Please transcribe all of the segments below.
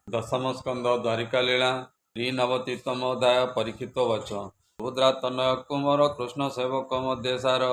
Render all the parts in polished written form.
दशम स्कंद द्वारिका लीला 390तम अध्याय परीक्षित वच रुद्रा तनय कुमार कृष्ण सेवक मध्य सार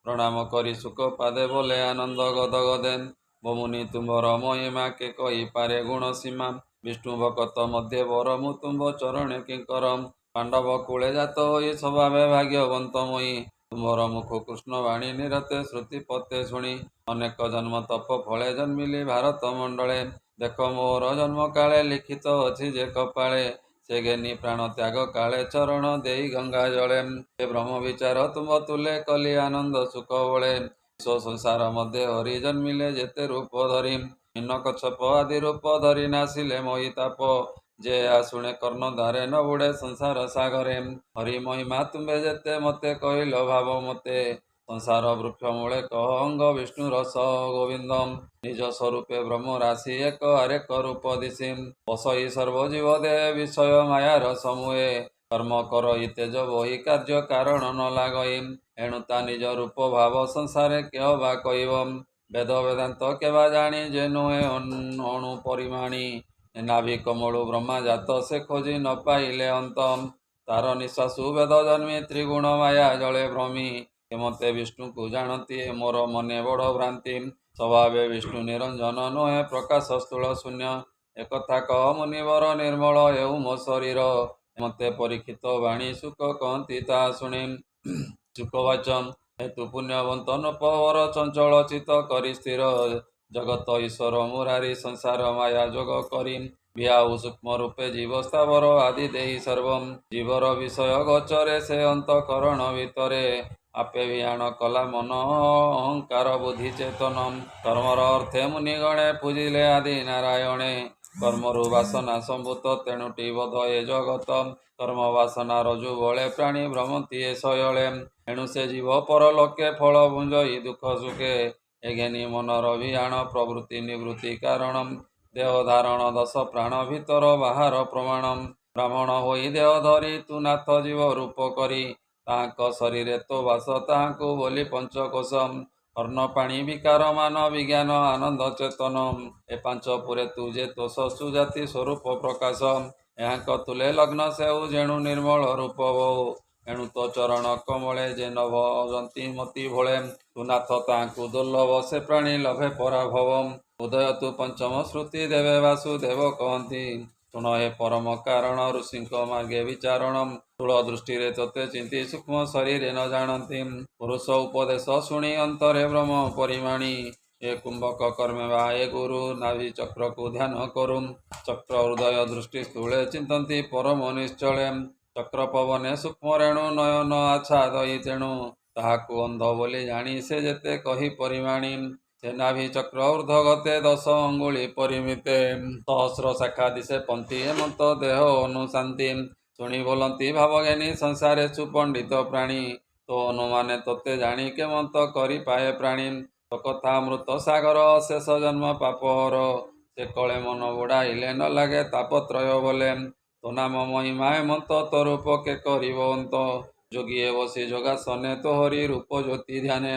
प्रणाम करी सुख पादे बोले आनंद गद गदेन मुनि तुम्बर महिमा के कही पारे गुण सीमा विष्णु भक्त मध्य वर मु तुम्ब चरण किंकरम पांडव कूले जात होई स्वभावे भाग्यवंत मुई तुमर मुख कृष्ण वाणी निरते श्रुति पते शुणी अनेक जन्म तप फले जन्मिली भारत मंडले देख मोर जन्म काले लिखित अछि जे कपाळे से घेनी प्राण त्याग काले चरण देई गंगा जले हे ब्रह्म विचार तुम तुले कली आनंद सुख बळे विश्व संसार मध्य हरि जन्मिले जेते रूप धरी हिन्न कच्छप आदि रूप धरी नासिले मोहिताप जे आशुणे कर्ण द्वारे न बुड़े संसार सागरे हरि महिमा तुम्बे जेते मते कहिल भाव मते संसार वृक्ष मूले कह अंग विष्णु रस गोविंदम निज स्वरूपे ब्रह्म राशि एक हरेक रूप दिशि बसई सर्वजीव देह विषय मायार समूहे कर्म कर तेज बही कार्य कारण न लागई एणुता निज रूप भाव संसारे केह बा कहिब वेद वेदांत केवा जानी जे नुहे अणु परिमाणी नाभि कमलु ब्रह्मा जात से खोजी न पाइले अंतम तार निश्वासु वेद जन्मी त्रिगुण माया जले भ्रमी मते विष्णु को जानती मोर मने बड़ भ्रांति स्वभावे विष्णु निरंजन नुहे प्रकाश स्थूल शून्य एकथा कह मुनिवर निर्मल हेउ मो शरीर मते परीक्षित वाणी सुख कहती ता शुणी सुखवाचम हेतु पुण्यवंत नृपवर चंचल चित करी स्थिर जगत ईश्वर मुरारी संसार माया जोग करी बिहाऊ सूक्ष्म रूपे जीव स्थावर आदि देहि सर्व जीवर विषय गोचरे से अंतकरण भितरे आपे विहाण कला मन अहंकार बुद्धि चेतन कर्मर अर्थे मुनिगणे पूजिले आदि नारायणे कर्मरु वासना संभूत तेणुटी बोध ए जगत कर्म वासना रजु बले प्राणी भ्रमती ए शयले एणु से जीव परलोके फल भुंजई दुख सुखे एघेनी मनर विहाण प्रवृत्ति निवृत्ति कारणम देह धारण दश प्राण भीतर बाहर प्रमाणम ब्राह्मण होई देह धरी तु नाथ जीव रूप करी ताहाक शरीरे तो बास ताहाकु बोली पंचकोशम अर्ण पाणी विकार मान विज्ञान आनंद चेतन ए पांच पुरे तुजे तोष सुजाति स्वरूप प्रकाश यहाँ तुले लग्न सेउ जेणु निर्मल रूप बहु एणु तो चरण कमले जे न भजंती मति भोले तु नाथ ताहाकु दुर्लभ से प्राणी लभे पराभवम उदय तु पंचम श्रुति देवे वासुदेव कहती शुण हे परम कारण ऋषिंक मार्गे विचारणम स्थूल दृष्टि तोते चिंती सूक्ष्म शरीर न जानती पुरुष उपदेश शुणी अंतरे ब्रह्म परिमाणी ए कुंभक कर्मे वा ए गुरु नाभि चक्र को ध्यान करुम चक्र हृदय दृष्टि स्थूले चिंतती परम निश्चले चक्र पवने सूक्ष्म रेणु नयन आच्छादयी तेणु ताहाकु अंध बोली जानी से जेते कही परिमाणी से नाभि चक्र ऊर्ध्व गते 10 अंगुली परिमिते सहस्र शाखा दिशे पंथी हेमंत देह अनुशांति शुणी बोलती भावज्ञानी संसारे सुपंडित प्राणी तो अनुमाने तोते जानी केमंत करी पाए प्राणी तो कथा मृत सागर शेष जन्म पापहर से कले मन बुड़ाइले न लागे तापत्रय बोले तो नाम महिमा हेमंत तो रूप के करिबंत जोगी बसी जोगासने तो हरि रूप ज्योति ध्याने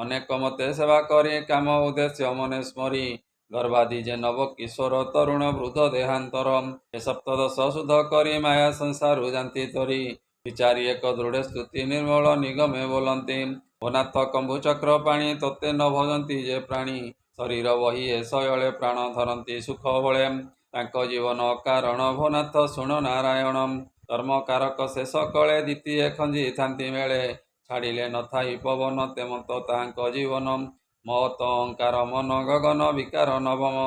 अनेक मते सेवा करी काम उद्देश्य मने स्मरी गर्भादि जे नव किशोर तरुण वृद्ध देहांतर ए सप्तदश शुद्ध करी माया संसार जानती तरी विचारी एक दृढ़ स्तुति निर्मल निगमे बोलती भनाथ कंभु चक्र पाणी तोते न भजंती जे प्राणी शरीर बही ए शयले प्राण धरती सुख बले तांक जीवन कारण भनाथ शुण नारायणम कर्म कारक शेष कले द्वितीय खंजी थांती मेले छाड़िले नथाई पवन तेमत तांक जीवनम महत अहंकार मन गगन विकार नवम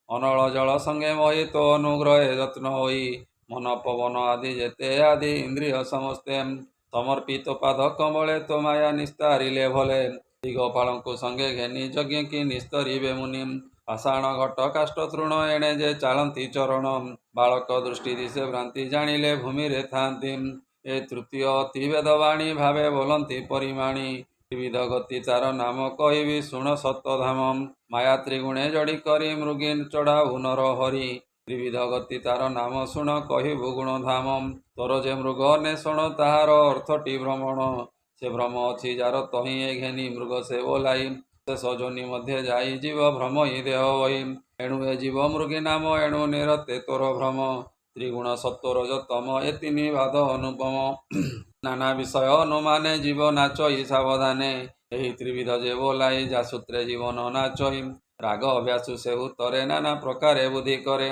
अनल जल संगे मोहित अनुग्रहे यत्न होई मन पवन आदि जेते आदि इंद्रिय समस्ते समर्पित पाद कमले तो माया निस्तारिले भले दिगपालंकु संगे घेनी यज्ञ की निस्तरिबे मुनि पाषाण घट काष्ठ तृण एणे जे चालंती चरण बालक दृष्टि दिशे भ्रांति जानिले भूमि रे थांती ए तृतीय अति वेदवाणी भावे बोलंती परिमाणी विविध गति तार नाम कहिबी शुण सतधाम माया त्रिगुणे जड़ी करी मृगीन चढ़ाऊ नर हरि त्रिविध गति तार नाम शुण कहिबु गुण धाम तोर जे मृग अन्वेषण ताहार अर्थटी भ्रमण से भ्रम अच्छी जार तही ए घेनी मृग से बोलाई ଶେଷ ଯୋନି ମଧ୍ୟ ଯାଇ ଯିବ ଭ୍ରମଇ ଦେହ ବହି। ଏଣୁ ଏ ଜୀବ ମୃଗୀ ନାମ ଏଣୁ ନିରତେ ତୋର ଭ୍ରମ। ତ୍ରିଗୁଣ ସତ୍ୱର ଯତମ ଏ ତିନି ବାଦ ଅନୁପମ। ନାନା ବିଷୟ ଅନୁମାନେ ଜୀବ ନାଚଇ ସାବଧାନେ। ଏହି ତ୍ରିବିଧ ଯେ ବୋଲାଇ ଯା ସୂତ୍ରେ ଜୀବନ ନାଚଇ। ରାଗ ଅଭ୍ୟାସୁ ସେ ଉତ୍ତରେ ନାନା ପ୍ରକାରେ ବୁଦ୍ଧି କରେ।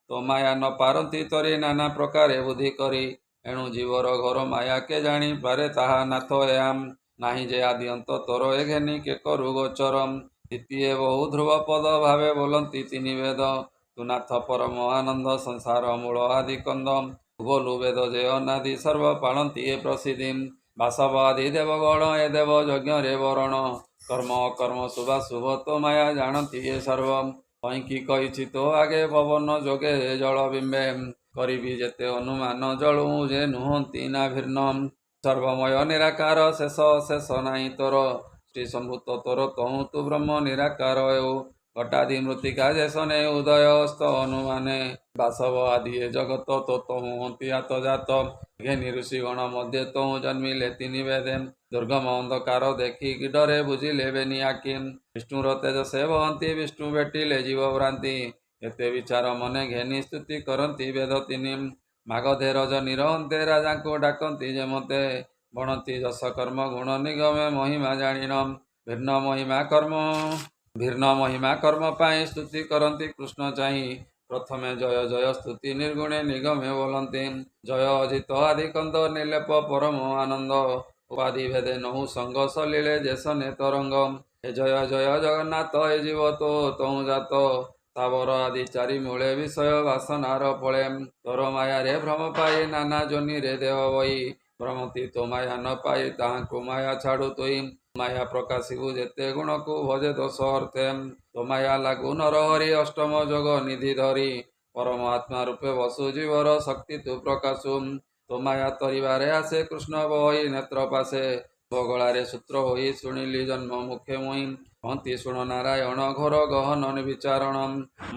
ତୋ ମାୟା ନ ପାରନ୍ତି ତରି ନାନା ପ୍ରକାରେ ବୁଦ୍ଧି କରି। ଏଣୁ ଜୀବର ଘୋର ମାୟା କେ ଜାଣି ପାରେ ତାହା ନାଥ ଏହାମ୍। ନାହିଁ ଯେ ଆଦି ଅନ୍ତ ତୋର ଏ ଘେନି କେ କରୁ ଗୋଚର। ଦ୍ୱିତୀୟ ବହୁ ଧ୍ରୁବ ପଦ ଭାବେ ବୋଲନ୍ତି ତିନି ବେଦ। ତୁ ନାଥ ପରମ ଆନନ୍ଦ ସଂସାର ମୂଳ ଆଦି କନ୍ଦ। ତୁ ବୋଲୁ ବେଦ ଯେ ଅନାଦି ସର୍ବ ପାଳନ୍ତି ଏ ପ୍ରସିଦ୍ଧି। ବାସବ ଆଦି ଦେବଗଣ ଏ ଦେବ ଯଜ୍ଞରେ ବରଣ। କର୍ମ ଅକର୍ମ ଶୁଭା ଶୁଭ ତୋ ମାୟା ଜାଣନ୍ତି ଏ ସର୍ବ। କଇଁକି କହିଛି ତୋ ଆଗେ ପବନ ଯୋଗେ ଜଳ ବିମ୍ବେ। କରିବି ଯେତେ ଅନୁମାନ ଜଳୁ ଯେ ନୁହନ୍ତି ନା ଭିନ୍ନ। ସର୍ବମୟ ନିରାକାର ଶେଷ ଅଶେଷ ନାହିଁ ତୋର। ଶ୍ରୀ ସମ୍ଭୂତ ତୋର ତହୁଁ ତୁ ବ୍ରହ୍ମ ନିରାକାର ହେଉ। ଘଟାଦି ମୃତ୍ତିକା ଯେସ ନେଇ ଉଦୟ ଅସ୍ତ ଅନୁମାନେ। ବାସବ ଆଦି ଏ ଜଗତ ତୋ ତହୁଁ ହନ୍ତି ଆତଜାତ। ଘେନି ଋଷିଗଣ ମଧ୍ୟ ତହୁଁ ଜନ୍ମିଲେ ତିନି ବେଦେ। ଦୁର୍ଗମ ଅନ୍ଧକାର ଦେଖି ଡରେ ବୁଝିଲେ ବେନି ଆଖି। ବିଷ୍ଣୁର ତେଜ ସେ ବହନ୍ତି ବିଷ୍ଣୁ ଭେଟିଲେ ଜୀବ ଭ୍ରାନ୍ତି। ଏତେ ବିଚାର ମନେ ଘେନି ସ୍ତୁତି କରନ୍ତି ବେଦ ତିନି। ମାଗଧେ ରଜନୀ ରହନ୍ତେ ରାଜାଙ୍କୁ ଡାକନ୍ତି ଯେ ମତେ। ବଣନ୍ତି ଯଶ କର୍ମ ଗୁଣ ନିଗମେ ମହିମା ଜାଣିନ। ଭିନ୍ନ ମହିମା କର୍ମ ପାଇଁ ସ୍ତୁତି କରନ୍ତି କୃଷ୍ଣ ଚାହିଁ। ପ୍ରଥମେ ଜୟ ଜୟ ସ୍ତୁତି ନିର୍ଗୁଣେ ନିଗମେ ବୋଲନ୍ତି। ଜୟ ଅଜିତ ଆଦି କନ୍ଦ ନିର୍ଲେପ ପରମ ଆନନ୍ଦ। ଉପାଧି ଭେଦେ ନହୁ ସଙ୍ଗ ସଲିଳେ ଯେସନେ ତରଙ୍ଗ। ଏ ଜୟ ଜୟ ଜଗନ୍ନାଥ ଏ ଜୀବ ତୋ ତହୁଁ ଜାତ। ସ୍ଥାବର ଆଦି ଚାରି ମୂଳେ ବିଷୟ ବାସନାର ଫଳେ। ତୋର ମାୟାରେ ଭ୍ରମ ପାଇ ନାନା ଯୋନିରେ ଦେହ ବହି। ଭ୍ରମନ୍ତି ତୋ ମାୟା ନ ପାଇ ତାହାଙ୍କୁ ମାୟା ଛାଡ଼ୁ ତୁଇ। ମାୟା ପ୍ରକାଶିବୁ ଯେତେ ଗୁଣକୁ ଭଜେ ଦୋଷ ଅର୍ଥେ। ତୋ ମାୟା ଲାଗୁ ନରହରି ଅଷ୍ଟମ ଯୋଗ ନିଧି ଧରି। ପରମ ଆତ୍ମା ରୂପେ ବସୁ ଜୀବର ଶକ୍ତି ତୁ ପ୍ରକାଶୁ। ତୋ ମାୟା ତରିବାରେ ଆସେ କୃଷ୍ଣ ବହି ନେତ୍ର ପାଶେ। ବଗଳାରେ ସୂତ୍ର ହୋଇ ଶୁଣିଲି ଜନ୍ମ ମୁଖେ ମୁହିଁ। କହନ୍ତି ଶୁଣ ନାରାୟଣ ଘୋର ଗହନ ବିଚାରଣ।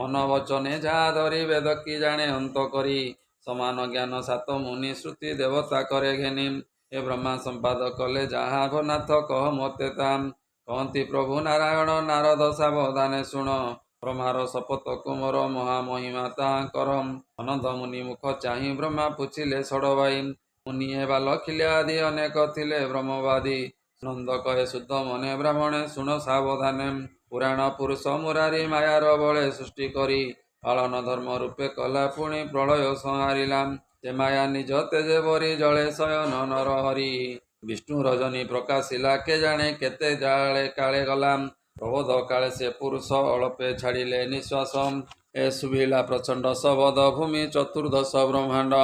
ମନ ବଚନେ ଯାହା ଧରି ବେଦ କି ଜାଣେ ଅନ୍ତ କରି। ସମାନ ଜ୍ଞାନ ସାତ ମୁନି ଶ୍ରୁତି ଦେବତା କରେ ଘେନି। ଏ ବ୍ରହ୍ମା ସମ୍ପାଦ କଲେ ଯାହା ନାଥ କହ ମୋତେ ତାମ୍। କହନ୍ତି ପ୍ରଭୁ ନାରାୟଣ ନାରଦ ସାବଧାନେ ଶୁଣ। ବ୍ରହ୍ମାର ଶପଥ କୁମର ମହାମହିମା ତାହାଙ୍କର। ଅନନ୍ତ ମୁନି ମୁଖ ଚାହିଁ ବ୍ରହ୍ମା ପୁଛିଲେ ଷଡ଼ଭାଇ। ମୁନି ଏ ବାଲ ଖିଲ୍ୟ ଆଦି ଅନେକ ଥିଲେ ବ୍ରହ୍ମବାଦୀ। ନନ୍ଦ କହେ ଶୁଦ୍ଧ ମନେ ବ୍ରାହ୍ମଣେ ଶୁଣ ସାବଧାନେ। ପୁରାଣ ପୁରୁଷ ମୁରାରି ମାୟାର ବଳେ ସୃଷ୍ଟି କରି। ପାଳନ ଧର୍ମ ରୂପେ କଲା ପୁଣି ପ୍ରଳୟ ସଂହାରିଲା। ସେ ମାୟା ନିଜ ତେଜେ ବରି ଜଳେ ଶୟନ ନରହରି। ବିଷ୍ଣୁ ରଜନୀ ପ୍ରକାଶିଲା କେ ଜାଣେ କେତେ ଜାଳେ କାଳେ ଗଲା। ପ୍ରବୋଧ କାଳେ ସେ ପୁରୁଷ ଅଳପେ ଛାଡ଼ିଲେ ନିଶ୍ୱାସ। ଏ ଶୁଭିଲା ପ୍ରଚଣ୍ଡ ଶବଦ ଭୂମି ଚତୁର୍ଦଶ ବ୍ରହ୍ମାଣ୍ଡ।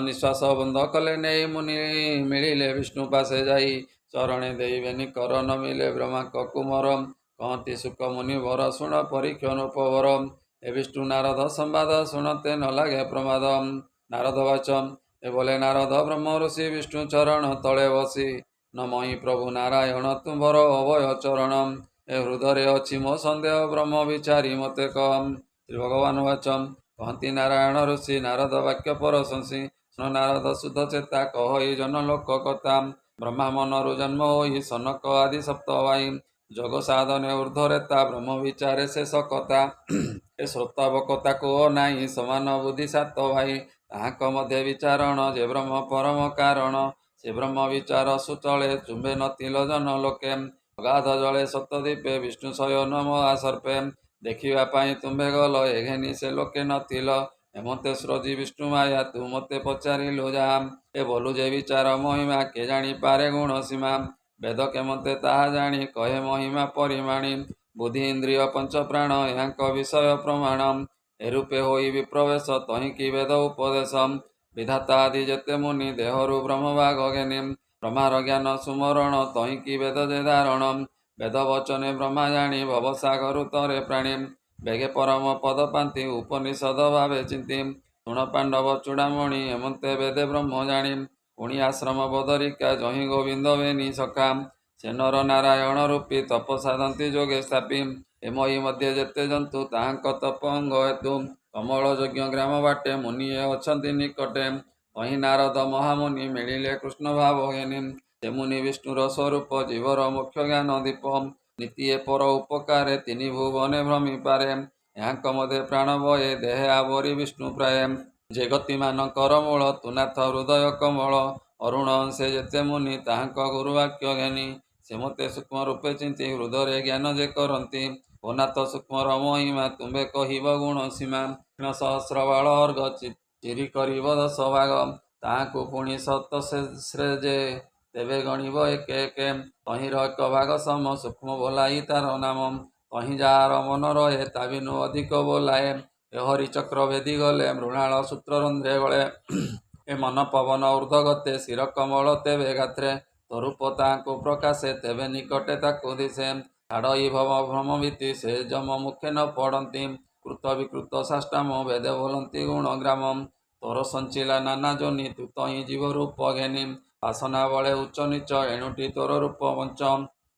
ନିଶ୍ୱାସ ବନ୍ଦ କଲେ ନେଇ ମୁନି ମିଳିଲେ ବିଷ୍ଣୁ ପାଶେ ଯାଇ। ଚରଣେ ଦେଇ କର ନମିଲେ ବ୍ରହ୍ମାଙ୍କ କୁମର। କହନ୍ତି ସୁକ ମୁନି ବର ଶୁଣ ପରୀକ୍ଷ ନୃପବର। ଏ ବିଷ୍ଣୁ ନାରଦ ସମ୍ବାଦ ଶୁଣତେ ନ ଲାଗେ ପ୍ରମାଦ। ନାରଦ ବାଚ ଏ ବୋଲେ ନାରଦ ବ୍ରହ୍ମ ଋଷି ବିଷ୍ଣୁ ଚରଣ ତଳେ ବସି। ନମହି ପ୍ରଭୁ ନାରାୟଣ ତୁମ୍ଭର ଅଭୟ ଚରଣ। ଏ ହୃଦୟରେ ଅଛି ମୋ ସନ୍ଦେହ ବ୍ରହ୍ମ ବିଚାରି ମୋତେ କହ। ଶ୍ରୀ ଭଗବାନ ବାଚ କହନ୍ତି ନାରାୟଣ ଋଷି ନାରଦ ବାକ୍ୟ ପରଶଂସି। ଶୁଣ ନାରଦ ଶୁଦ୍ଧ ଚେତା କହଇ ଜନ ଲୋକ କଥା। ବ୍ରହ୍ମା ମନରୁ ଜନ୍ମ ହୋଇ ସନକ ଆଦି ସପ୍ତ ଭାଇ। ଯୋଗ ସାଧନେ ଊର୍ଦ୍ଧ୍ୱରେତା ବ୍ରହ୍ମ ବିଚାରେ ଶେଷ କଥା। ଏ ଶ୍ରୋତାବକ ତାକୁ ନାହିଁ ସମାନ ବୁଦ୍ଧି ସାତ ଭାଇ। ତାହାଙ୍କ ମଧ୍ୟରେ ବିଚାରଣ ଯେ ବ୍ରହ୍ମ ପରମ କାରଣ। ସେ ବ୍ରହ୍ମ ବିଚାର ସୁଚଳେ ଚୁମ୍ବେ ନଥିଲ ଜନ ଲୋକେ। ଅଗାଧ ଜଳେ ସତଦୀପେ ବିଷ୍ଣୁ ଶୟନ ମହାସର୍ପେ। ଦେଖିବା ପାଇଁ ତୁମ୍ଭେ ଗଲ ଏ ଘେନି ସେ ଲୋକେ ନଥିଲ। ଏମତେ ସ୍ରଜି ବିଷ୍ଣୁ ମାୟା ତୁ ମୋତେ ପଚାରିଲୁ ଯାହା। ଏ ବୋଲୁ ଯେ ବିଚାର ମହିମା କେ ଜାଣିପାରେ ଗୁଣ ସୀମା। ବେଦ କେମତେ ତାହା ଜାଣି କହେ ମହିମା ପରିମାଣି। ବୁଦ୍ଧି ଇନ୍ଦ୍ରିୟ ପଞ୍ଚ ପ୍ରାଣ ଏହାଙ୍କ ବିଷୟ ପ୍ରମାଣ। ଏ ରୂପେ ହୋଇ ବିପ୍ରବେଶ ତହିଁକି ବେଦ ଉପଦେଶ। ବିଧାତା ଆଦି ଯେତେ ମୁନି ଦେହରୁ ବ୍ରହ୍ମଭାଗ ଘେନି। ବ୍ରହ୍ମାର ଜ୍ଞାନ ସୁମରଣ ତହିଁକି ବେଦ ଯେ ଧାରଣ। ବେଦ ବଚନେ ବ୍ରହ୍ମା ଜାଣି ଭବସାଗରୁ ତରେ ପ୍ରାଣୀ। ବେଗେ ପରମ ପଦ ପାନ୍ତି ଉପନିଷଦ ଭାବେ ଚିନ୍ତି। ଶୁଣ ପାଣ୍ଡବ ଚୂଡ଼ାମଣି ଏମନ୍ତେ ବେଦେ ବ୍ରହ୍ମ ଜାଣି। ପୁଣି ଆଶ୍ରମ ବଦରିକା ଯହିଁ ଗୋବିନ୍ଦ ବେନି ସଖା। ସେ ନର ନାରାୟଣ ରୂପୀ ତପ ସାଧନ୍ତି ଯୋଗେ ସ୍ଥାପି। ଏ ମହି ମଧ୍ୟ ଯେତେ ଜନ୍ତୁ ତାହାଙ୍କ ତପ ଅଙ୍ଗ ହେତୁ। କମଳ ଯଜ୍ଞ ଗ୍ରାମ ବାଟେ ମୁନି ଏ ଅଛନ୍ତି ନିକଟେ। ତହିଁ ନାରଦ ମହାମୁନି ମିଳିଲେ କୃଷ୍ଣ ଭାବ ଘେନି। ସେ ମୁନି ବିଷ୍ଣୁର ସ୍ୱରୂପ ଜୀବର ମୁଖ୍ୟ ଜ୍ଞାନ ଦୀପ। ନୀତିଏ ପର ଉପକାରେ ତିନି ଭୁବନେ ଭ୍ରମିପାରେ। ଏହାଙ୍କ ମଧ୍ୟରେ ପ୍ରାଣ ବଏ ଦେହେ ଆବରି ବିଷ୍ଣୁ ପ୍ରାୟ। ଯେ ଗତିମାନଙ୍କର ମୂଳ ତୁନାଥ ହୃଦୟ କମଳ। ଅରୁଣ ଅଂଶେ ଯେତେ ମୁନି ତାହାଙ୍କ ଗୁରୁ ବାକ୍ୟ ଜ୍ଞାନୀ। ସେ ମୋତେ ସୂକ୍ଷ୍ମ ରୂପେ ଚିନ୍ତି ହୃଦୟରେ ଜ୍ଞାନ ଯେ କରନ୍ତି। ଓ ନାଥ ସୂକ୍ଷ୍ମର ମହିମା ତୁମ୍ଭେ କହିବ ଗୁଣ ସୀମା। ସହସ୍ର ବାଳ ଅର୍ଘ ଚିରି କରିବ 10 ଭାଗ। ତାହାଙ୍କୁ ପୁଣି ଶତଶେଷରେ ଯେ ତେବେ ଗଣିବ ଏକେ ଏକେ। ତହିଁର 1 ଭାଗ ସମ ସୂକ୍ଷ୍ମ ବୋଲାଇ ତାର ନାମ। ତହିଁ ଯାହାର ମନ ରହେ ତା ବିନୁ ଅଧିକ ବୋଲାଏ। ଏ ହରି ଚକ୍ର ଭେଦି ଗଲେ ମୃଣାଳ ସୂତ୍ର ରନ୍ଧ୍ରେ ଗଳେ। ଏ ମନ ପବନ ଊର୍ଦ୍ଧ୍ୱ ଗତେ ଶିର କମଳ ତେବେ ଗାତ୍ରେ। ତୋରୂପ ତାହାଙ୍କୁ ପ୍ରକାଶେ ତେବେ ନିକଟେ ତାକୁ ଦିଶେ। ଛାଡ଼ଇ ଭବ ଭ୍ରମ ଭୀତି ସେ ଯମ ମୁଖେ ନ ପଡ଼ନ୍ତି। କୃତ ବିକୃତ ସାଷ୍ଟାମ ବେଦେ ବୋଲନ୍ତି ଗୁଣ ଗ୍ରାମ। ତୋର ସଞ୍ଚିଲା ନାନା ଯୋନି ତୁ ତହିଁ ଜୀବ ରୂପ ଘେନି। ବାସନା ବଳେ ଉଚ୍ଚ ନୀଚ ଏଣୁଟି ତୋର ରୂପ ପଞ୍ଚ।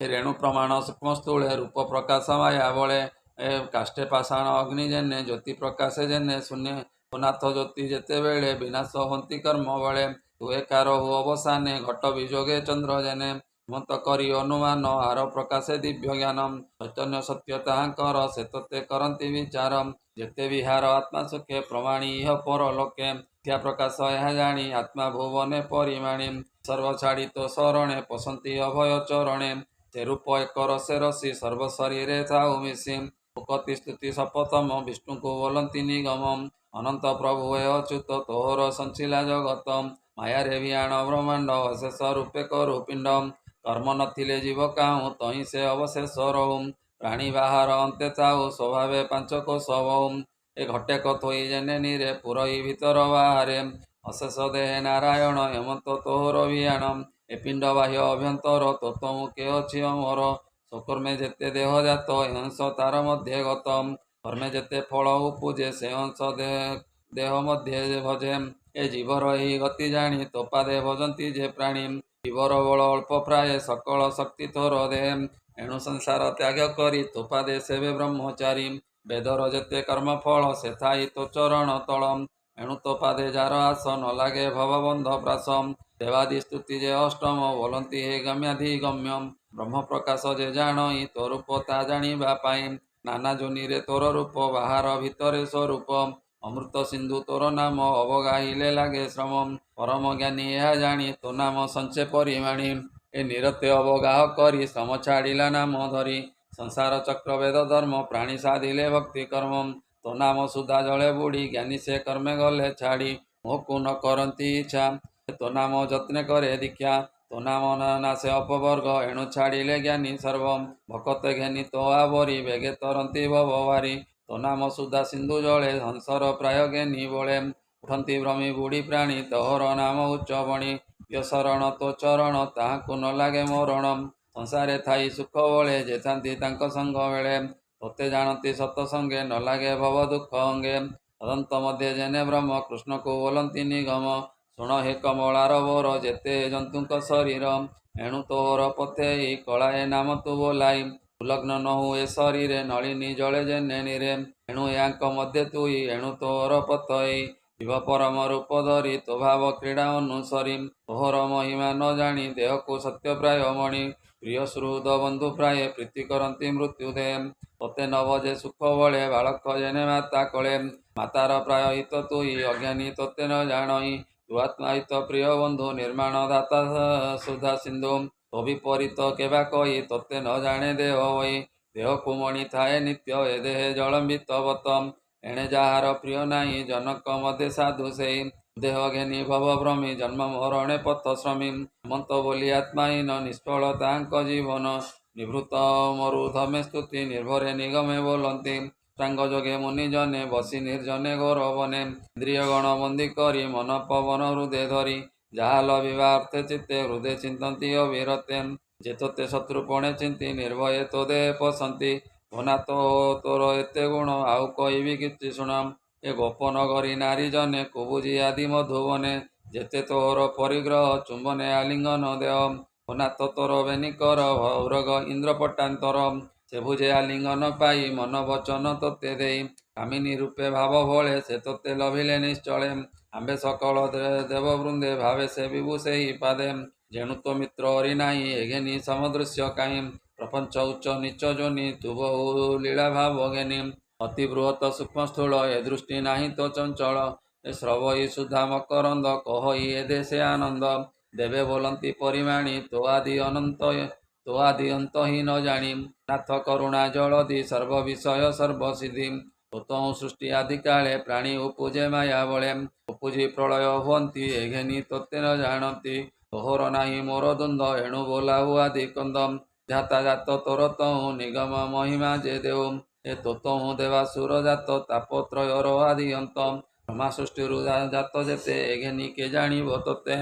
ଏ ରେଣୁ ପ୍ରମାଣ ସୂକ୍ଷ୍ମ ସ୍ଥୂଳେ ରୂପ ପ୍ରକାଶ ମାୟା ବଳେ। ଏ କାଷ୍ଠେ ପାଷାଣ ଅଗ୍ନି ଯେନେ ଜ୍ୟୋତି ପ୍ରକାଶେ ଯେନେ ଶୂନ୍ୟେ। ଓ ନାଥ ଜ୍ୟୋତି ଯେତେବେଳେ ବିନାଶ ହନ୍ତି କର୍ମ ବଳେ। ତୁ ଏକା ରହୁ ଅବସାନେ ଘଟ ବିଯୋଗେ ଚନ୍ଦ୍ର ଯେନେ। ହେମନ୍ତ କରି ଅନୁମାନ ଆର ପ୍ରକାଶେ ଦିବ୍ୟ ଜ୍ଞାନ। ଚୈତନ୍ୟ ସତ୍ୟ ତାହାଙ୍କର ସେ ତୋତେ କରନ୍ତି ବିଚାର। ଯେତେ ବିହାର ଆତ୍ମା ସୁଖେ ପ୍ରମାଣୀ ଇହ ପର ଲୋକେ। ମିଥ୍ୟା ପ୍ରକାଶ ଏହା ଜାଣି ଆତ୍ମା ଭୁବନେ ପରିମାଣୀ। ସର୍ବ ଛାଡ଼ି ତୋ ଶରଣେ ପଶନ୍ତି ଅଭୟ ଚରଣେ। ସେ ରୂପ ଏକ ରସେ ରସି ସର୍ବ ଶରୀରେ ଥାଉ ମିଶି। ଭୂପତି ସ୍ତୁତି ସପତମ ବିଷ୍ଣୁଙ୍କୁ ବୋଲନ୍ତି ନିଗମ। ଅନନ୍ତ ପ୍ରଭୁ ଏ ଅଚ୍ୟୁତ ତୋହର ସଞ୍ଚିଲା ଜଗତ। ମାୟାରେ ଭିଆଣ ବ୍ରହ୍ମାଣ୍ଡ ଅଶେଷ ରୂପେ କରୁ ପିଣ୍ଡ। କର୍ମ ନଥିଲେ ଜୀବ କାହୁଁ ତହିଁ ସେ ଅବଶେଷ ରହୁ। ପ୍ରାଣୀ ବାହାର ଅନ୍ତେ ଥାଉ ସ୍ୱଭାବେ ପାଞ୍ଚ କୋଶ ବହୁ। ଏ ଘଟେକ ଥୋଇ ଯେନେ ନିରେ ପୁରଇ ଭିତର ବାହାରେ। ଅଶେଷ ଦେହେ ନାରାୟଣ ହେମନ୍ତ ତୋହର ଭିଆଣ। ଏ ପିଣ୍ଡ ବାହ୍ୟ ଅଭ୍ୟନ୍ତର ତୋତ ମୁଖେ ଅଛି ଅମର। ସ୍ୱକର୍ମେ ଯେତେ ଦେହ ଜାତ ଏ ଅଂଶ ତାର ମଧ୍ୟେ ଗତ। କର୍ମେ ଯେତେ ଫଳ ଉପୁଜେ ସେ ଅଂଶ ଦେହ ମଧ୍ୟେ ଭଜେ। ଏ ଜୀବର ଏହି ଗତି ଜାଣି ତୋ ପାଦେ ଭଜନ୍ତି ଯେ ପ୍ରାଣୀ। ଜୀବର ବଳ ଅଳ୍ପ ପ୍ରାୟେ ସକଳ ଶକ୍ତି ତୋର ଦେହେ। ଏଣୁ ସଂସାର ତ୍ୟାଗ କରି ତୋ ପାଦେ ସେବେ ବ୍ରହ୍ମଚାରୀ। ବେଦର ଯେତେ କର୍ମ ଫଳ ସେ ଥାଇ ତୋ ଚରଣ ତଳ। ଏଣୁ ତୋ ପାଦେ ଯାର ଆସ ନ ଲାଗେ ଭବ ବନ୍ଧ ପ୍ରାସ। ଦେବାଦି ସ୍ତୁତି ଯେ ଅଷ୍ଟମ ବୋଲନ୍ତି ହେ ଗମ୍ୟାଧି ଗମ୍ୟ। ବ୍ରହ୍ମ ପ୍ରକାଶ ଯେ ଜାଣଇ ତୋ ରୂପ ତା ଜାଣିବା ପାଇଁ। ନାନା ଯୋନିରେ ତୋର ରୂପ ବାହାର ଭିତରେ ସ୍ୱରୂପ। ଅମୃତ ସିନ୍ଧୁ ତୋର ନାମ ଅବଗାହିଲେ ଲାଗେ ଶ୍ରମ। ପରମ ଜ୍ଞାନୀ ଏହା ଜାଣି ତୋ ନାମ ସଞ୍ଚେ ପରିମାଣୀ। ଏ ନିରତେ ଅବଗାହ କରି ଶ୍ରମ ଛାଡ଼ିଲା ନାମ ଧରି। ସଂସାର ଚକ୍ର ବେଦ ଧର୍ମ ପ୍ରାଣୀ ସାଧିଲେ ଭକ୍ତି କର୍ମ। ତୋ ନାମ ସୁଧା ଜଳେ ବୁଡ଼ି ଜ୍ଞାନୀ ସେ କର୍ମେ ଗଲେ ଛାଡ଼ି। ମୋହକୁ ନ କରନ୍ତି ଇଚ୍ଛା ତୋ ନାମ ଯତ୍ନେ କରେ ଦୀକ୍ଷା। ତୋ ନାମ ନାଶେ ଅପବର୍ଗ ଏଣୁ ଛାଡ଼ିଲେ ଜ୍ଞାନୀ ସର୍ବ। ଭକତ ଘେନି ତୋ ଆବରି ବେଗେ ତରନ୍ତି ଭବ ଭାରି। ତୋ ନାମ ସୁଧା ସିନ୍ଧୁ ଜଳେ ହଂସର ପ୍ରାୟ ଘେନି ବଳେ। ଉଠନ୍ତି ଭ୍ରମି ବୁଢ଼ୀ ପ୍ରାଣୀ ତୋହର ନାମ ଉଚ୍ଚ ବଣି। ପ୍ରିୟ ଶରଣ ତୋ ଚରଣ ତାହାଙ୍କୁ ନ ଲାଗେ ମରଣ। ସଂସାରେ ଥାଇ ସୁଖ ବଳେ ଯେ ଥାନ୍ତି ତାଙ୍କ ସଙ୍ଗ ବେଳେ। ତୋତେ ଜାଣନ୍ତି ସତ ସଙ୍ଗେ ନ ଲାଗେ ଭବ ଦୁଃଖ ଅଙ୍ଗେ। ତଦନ୍ତ ମଧ୍ୟେ ଯେନେ ବ୍ରହ୍ମ କୃଷ୍ଣକୁ ବୋଲନ୍ତି ନିଗମ। ଶୁଣ ହେ କମଳାର ବର ଯେତେ ଜନ୍ତୁଙ୍କ ଶରୀର। ଏଣୁ ତୋହର ପଥେଇ କଳାଏ ନାମ ତୁ ବୋଲାଇ। ଉଲଗ୍ନ ନହୁ ଏ ଶରୀରେ ନଳିନୀ ଜଳେ ଯେନେ ନିରେ। ଏଣୁ ୟାଙ୍କ ମଧ୍ୟେ ତୁଇ ଏଣୁ ତୋହର ପଥଇ। ଶିବ ପରମ ରୂପ ଧରି ତୋ ଭାବ କ୍ରୀଡ଼ା ଅନୁସରି। ତୋହର ମହିମା ନ ଜାଣି ଦେହକୁ ସତ୍ୟ ପ୍ରାୟ ମଣି। ପ୍ରିୟ ସୁହୃଦ ବନ୍ଧୁ ପ୍ରାୟେ ପ୍ରୀତି କରନ୍ତି ମୃତ୍ୟୁ ଦେ। ତୋତେ ନ ଭଜେ ସୁଖ ବଳେ ବାଳକ ଯେନେ ମାତା କୋଳେ। ମାତାର ପ୍ରାୟ ହିତ ତୁଇ ଅଜ୍ଞାନୀ ତୋତେ ନ ଜାଣଇ। ତୁ ଆତ୍ମା ହିତ ପ୍ରିୟ ବନ୍ଧୁ ନିର୍ମାଣ ଦାତା ସୁଧା ସିନ୍ଧୁ। ତୋ ବିପରୀତ କେବା କହି ତୋତେ ନ ଜାଣେ ଦେହ ହୋଇ। ଦେହକୁ ମଣି ଥାଏ ନିତ୍ୟ ଏ ଦେହେ ଜଳମ୍ବିତ ବତ। ଏଣେ ଯାହାର ପ୍ରିୟ ନାହିଁ ଜନକ ମଧ୍ୟେ ସାଧୁ ସେଇ। ଦେହ ଘେନି ଭବ ଭ୍ରମୀ ଜନ୍ମ ମରଣେ ପଥ ଶ୍ରମୀ। ହେମନ୍ତ ବୋଲି ଆତ୍ମାହୀନ ନିଷ୍ଫଳ ତାହାଙ୍କ ଜୀବନ। ନିଭୃତ ମରୁଧମେ ସ୍ତୁତି ନିର୍ଭରେ ନିଗମେ ବୋଲନ୍ତି। ସାଙ୍ଗ ଯୋଗେ ମୁନି ଜନେ ବସି ନିର୍ଜନେ ଘୋର ବନେ। ଇନ୍ଦ୍ରିୟ ଗଣ ବନ୍ଦୀ କରି ମନ ପବନ ହୃଦେ ଧରି। ଯାହା ଲଭିବା ଅର୍ଥେ ଚିତ୍ତେ ହୃଦେ ଚିନ୍ତନ୍ତି ଅବିରତେ। ଯେ ତୋତେ ଶତ୍ରୁପଣେ ଚିନ୍ତି ନିର୍ଭୟେ ତୋ ଦେହେ ପଶନ୍ତି। ଓ ନାଥ ତୋର ଏତେ ଗୁଣ ଆଉ କହିବି କିଛି ଶୁଣ। ଏ ଗୋପନ କରି ନାରୀ ଜନେ କୁବୁଝି ଆଦି ମଧୁବନେ। ଯେତେ ତୋହର ପରିଗ୍ରହ ଚୁମ୍ବନେ ଆଲିଙ୍ଗନ ଦେହ। ଓ ନାଥ ତୋର ବେନିକର ଭୈରଗ ଇନ୍ଦ୍ର ପଟାନ୍ତର। ସେ ବୁଝେ ଆଲିଙ୍ଗନ ପାଇ ମନ ବଚନ ତୋତେ ଦେଇ। କାମିନୀ ରୂପେ ଭାବ ବଳେ ସେ ତୋତେ ଲଭିଲେ ନିଶ୍ଚଳେ। ଆମ୍ଭେ ସକଳ ଦେବବୃନ୍ଦେ ଭାବେ ସେ ବିଭୁ ସେହି ପାଦେ। ଯେଣୁ ତୋ ମିତ୍ର ହରି ନାହିଁ ଏ ଘେନି ସମଦୃଶ୍ୟ କାହିଁ। ପ୍ରପଞ୍ଚ ଉଚ୍ଚ ନିଚ ଯୋନି ତୁ ବହୁ ଲୀଳା ଭାବ ଘେନି ଅତି ବୃହତ ସୂକ୍ଷ୍ମ ସ୍ଥୂଳ ଏ ଦୃଷ୍ଟି ନାହିଁ ତ ଚଞ୍ଚଳ ଏ ଶ୍ରବଇ ସୁଧା ମକରନ୍ଦ କହଇ ଏ ଦେଶେ ଆନନ୍ଦ ଦେବେ ବୋଲନ୍ତି ପରିମାଣୀ ତୋ ଆଦି ଅନ୍ତହୀନ ଜାଣି ନାଥ କରୁଣା ଜଳଦି ସର୍ବ ବିଷୟ ସର୍ବସିଦ୍ଧି ତୋତହୁଁ ସୃଷ୍ଟି ଆଦି କାଳେ ପ୍ରାଣୀ ଉପୁଜେ ମାୟା ବଳେ ଉପୁଜି ପ୍ରଳୟ ହୁଅନ୍ତି ଏ ଘେନି ତୋତେ ନ ଜାଣନ୍ତି ତୋହର ନାହିଁ ମୋର ଦ୍ୱନ୍ଦ ଏଣୁ ବୋଲାଉ ଆଦି କନ୍ଦ ଧ୍ୟାତା ଜାତ ତୋର ତହୁଁ ନିଗମ ମହିମା ଯେ ଦେଉ ଏ ତୋତହୁଁ ଦେବାସୁର ଜାତ ତାପତ୍ରୟର ଆଦି ଅନ୍ତ ବ୍ରହ୍ମା ସୃଷ୍ଟିରୁ ଜାତ ଯେତେ ଏ ଘେନି କେ ଜାଣିବ ତୋତେ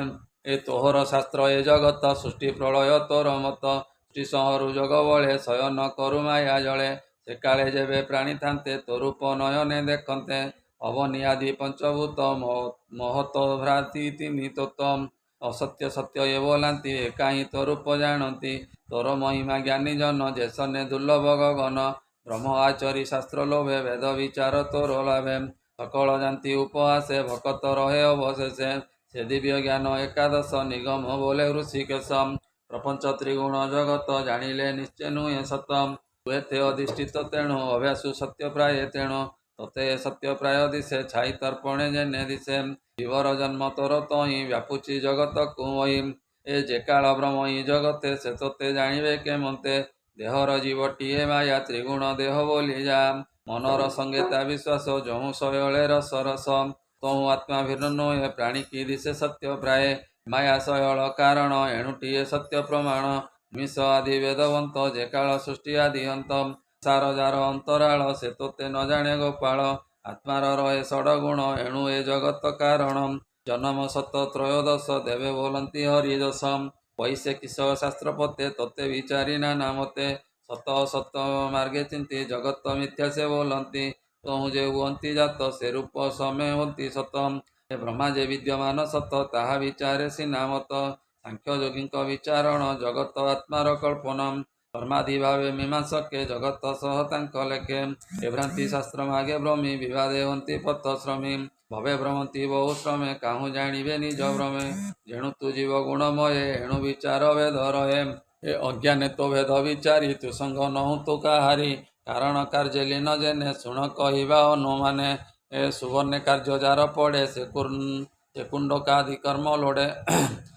ଏ ତୋହର ଶାସ୍ତ୍ର ଏ ଜଗତ ସୃଷ୍ଟି ପ୍ରଳୟ ତୋର ମତ ସୃଷ୍ଟି ସଂହରୁ ଜଗ ବଳେ ଶୟନ କରୁ ମାୟା ଜଳେ ସେ କାଳେ ଯେବେ ପ୍ରାଣୀ ଥାନ୍ତେ ତୋ ରୂପ ନୟନେ ଦେଖନ୍ତେ ଅବନି ଆଦି ପଞ୍ଚଭୂତ ମହତ ଭ୍ରାନ୍ତି ତିନି ତୋତ ଅସତ୍ୟ ସତ୍ୟ ଏ ବୋଲାନ୍ତି ଏ କାହିଁ ତୋ ରୂପ ଜାଣନ୍ତି ତୋର ମହିମା ଜ୍ଞାନୀ ଜନ ଯେସନେ ଦୁର୍ଲଭ ଗଗନ ବ୍ରହ୍ମ ଆଚରି ଶାସ୍ତ୍ର ଲୋଭେ ବେଦ ବିଚାର ତୋର ଲାଭେ ସକଳ ଜାନ୍ତି ଉପହାସେ ଭକତ ରହେ ଅବଶେଷେ ସେ ଦିବ୍ୟ ଜ୍ଞାନ ଏକାଦଶ ନିଗମ ବୋଲେ ଋଷିକେଶ ପ୍ରପଞ୍ଚ ତ୍ରିଗୁଣ ଜଗତ ଜାଣିଲେ ନିଶ୍ଚେ ନୁହେଁ ସତ ତୁ ଏତେ ଅଧିଷ୍ଠିତ ତେଣୁ ଅଭ୍ୟାସୁ ସତ୍ୟ ପ୍ରାୟ ତେଣୁ ତୋତେ ସତ୍ୟ ପ୍ରାୟ ଦିଶେ ଛାଇ ତର୍ପଣେ ଯେନେ ଦିଶେ ଜୀବର ଜନ୍ମ ତୋର ତହିଁ ବ୍ୟାପୁଛି ଜଗତକୁ ମହି ଏ ଯେ କାଳ ବ୍ରହ୍ମଇ ଜଗତେ ସେ ତୋତେ ଜାଣିବେ କେମନ୍ତେ ଦେହର ଜୀବଟିଏ ମାୟା ତ୍ରିଗୁଣ ଦେହ ବୋଲି ଯା ମନର ସଙ୍ଗେତା ବିଶ୍ୱାସ ଯହୁଁ ଶୟଳେ ରସ ରସ ତହୁଁ ଆତ୍ମା ଭିନ୍ନ ନୁହେଁ ପ୍ରାଣୀ କି ଦିଶେ ସତ୍ୟ ପ୍ରାୟ ମାୟା ଶୟଳ କାରଣ ଏଣୁଟିଏ ସତ୍ୟ ପ୍ରମାଣ ମିଶ ଆଦି ବେଦବନ୍ତ ଯେ କାଳ ସୃଷ୍ଟି ଆଦି ଅନ୍ତ ସାର ଯାର ଅନ୍ତରାଳ ସେ ତୋତେ ନ ଜାଣେ ଗୋପାଳ ଆତ୍ମାର ରହେ ଷଡ଼ଗୁଣ ଏଣୁ ଏ ଜଗତ କାରଣ ଜନମ ସତ ତ୍ରୟୋଦଶ ଦେବେ ବୋଲନ୍ତି ହରି ଦଶ ପଇସେ କିସ ଶାସ୍ତ୍ର ପତେ ତୋତେ ବିଚାରି ନାନା ମତେ ସତ ଅସତ ମାର୍ଗେ ଚିନ୍ତି ଜଗତ ମିଥ୍ୟା ସେ ବୋଲନ୍ତି ତହୁଁ ଯେ ହୁଅନ୍ତି ଜାତ ସେ ରୂପ ସମେ ହୁଅନ୍ତି ସତ ଏ ବ୍ରହ୍ମା ଯେ ବିଦ୍ୟମାନ ସତ ତାହା ବିଚାରେ ସିନା ମତ ସାଂଖ୍ୟ ଯୋଗୀଙ୍କ ବିଚାରଣ ଜଗତ ଆତ୍ମାର କଳ୍ପନମ ଧର୍ମାଧି ଭାବେ ମୀମାଂସକେ ଜଗତ ସହ ତାଙ୍କ ଲେଖେ ଏ ଭ୍ରାନ୍ତି ଶାସ୍ତ୍ର ମାଗେ ଭ୍ରମୀ ବିବାଦେ ହୁଅନ୍ତି ପଥ ଶ୍ରମୀ ଭବେ ଭ୍ରମନ୍ତି ବହୁ ଶ୍ରମେ କାହୁଁ ଜାଣିବେ ନିଜ ଭ୍ରମେ ଯେଣୁ ତୁ ଜୀବ ଗୁଣମୟେ ଏଣୁ ବିଚାର ଭେଦ ରହେ ଏ ଅଜ୍ଞାନେ ତୋ ଭେଦ ବିଚାରି ତୁ ସଙ୍ଗ ନହୁଁ ତୁ କାହାରି କାରଣ କାର୍ଯ୍ୟ ଲୀନ ଜେନେ ଶୁଣ କହିବା ଅନୁମାନେ ଏ ସୁବର୍ଣ୍ଣେ କାର୍ଯ୍ୟ ଯାର ପଡ଼େ ସେ କୁଣ୍ଡକାଦି କର୍ମ ଲୋଡ଼େ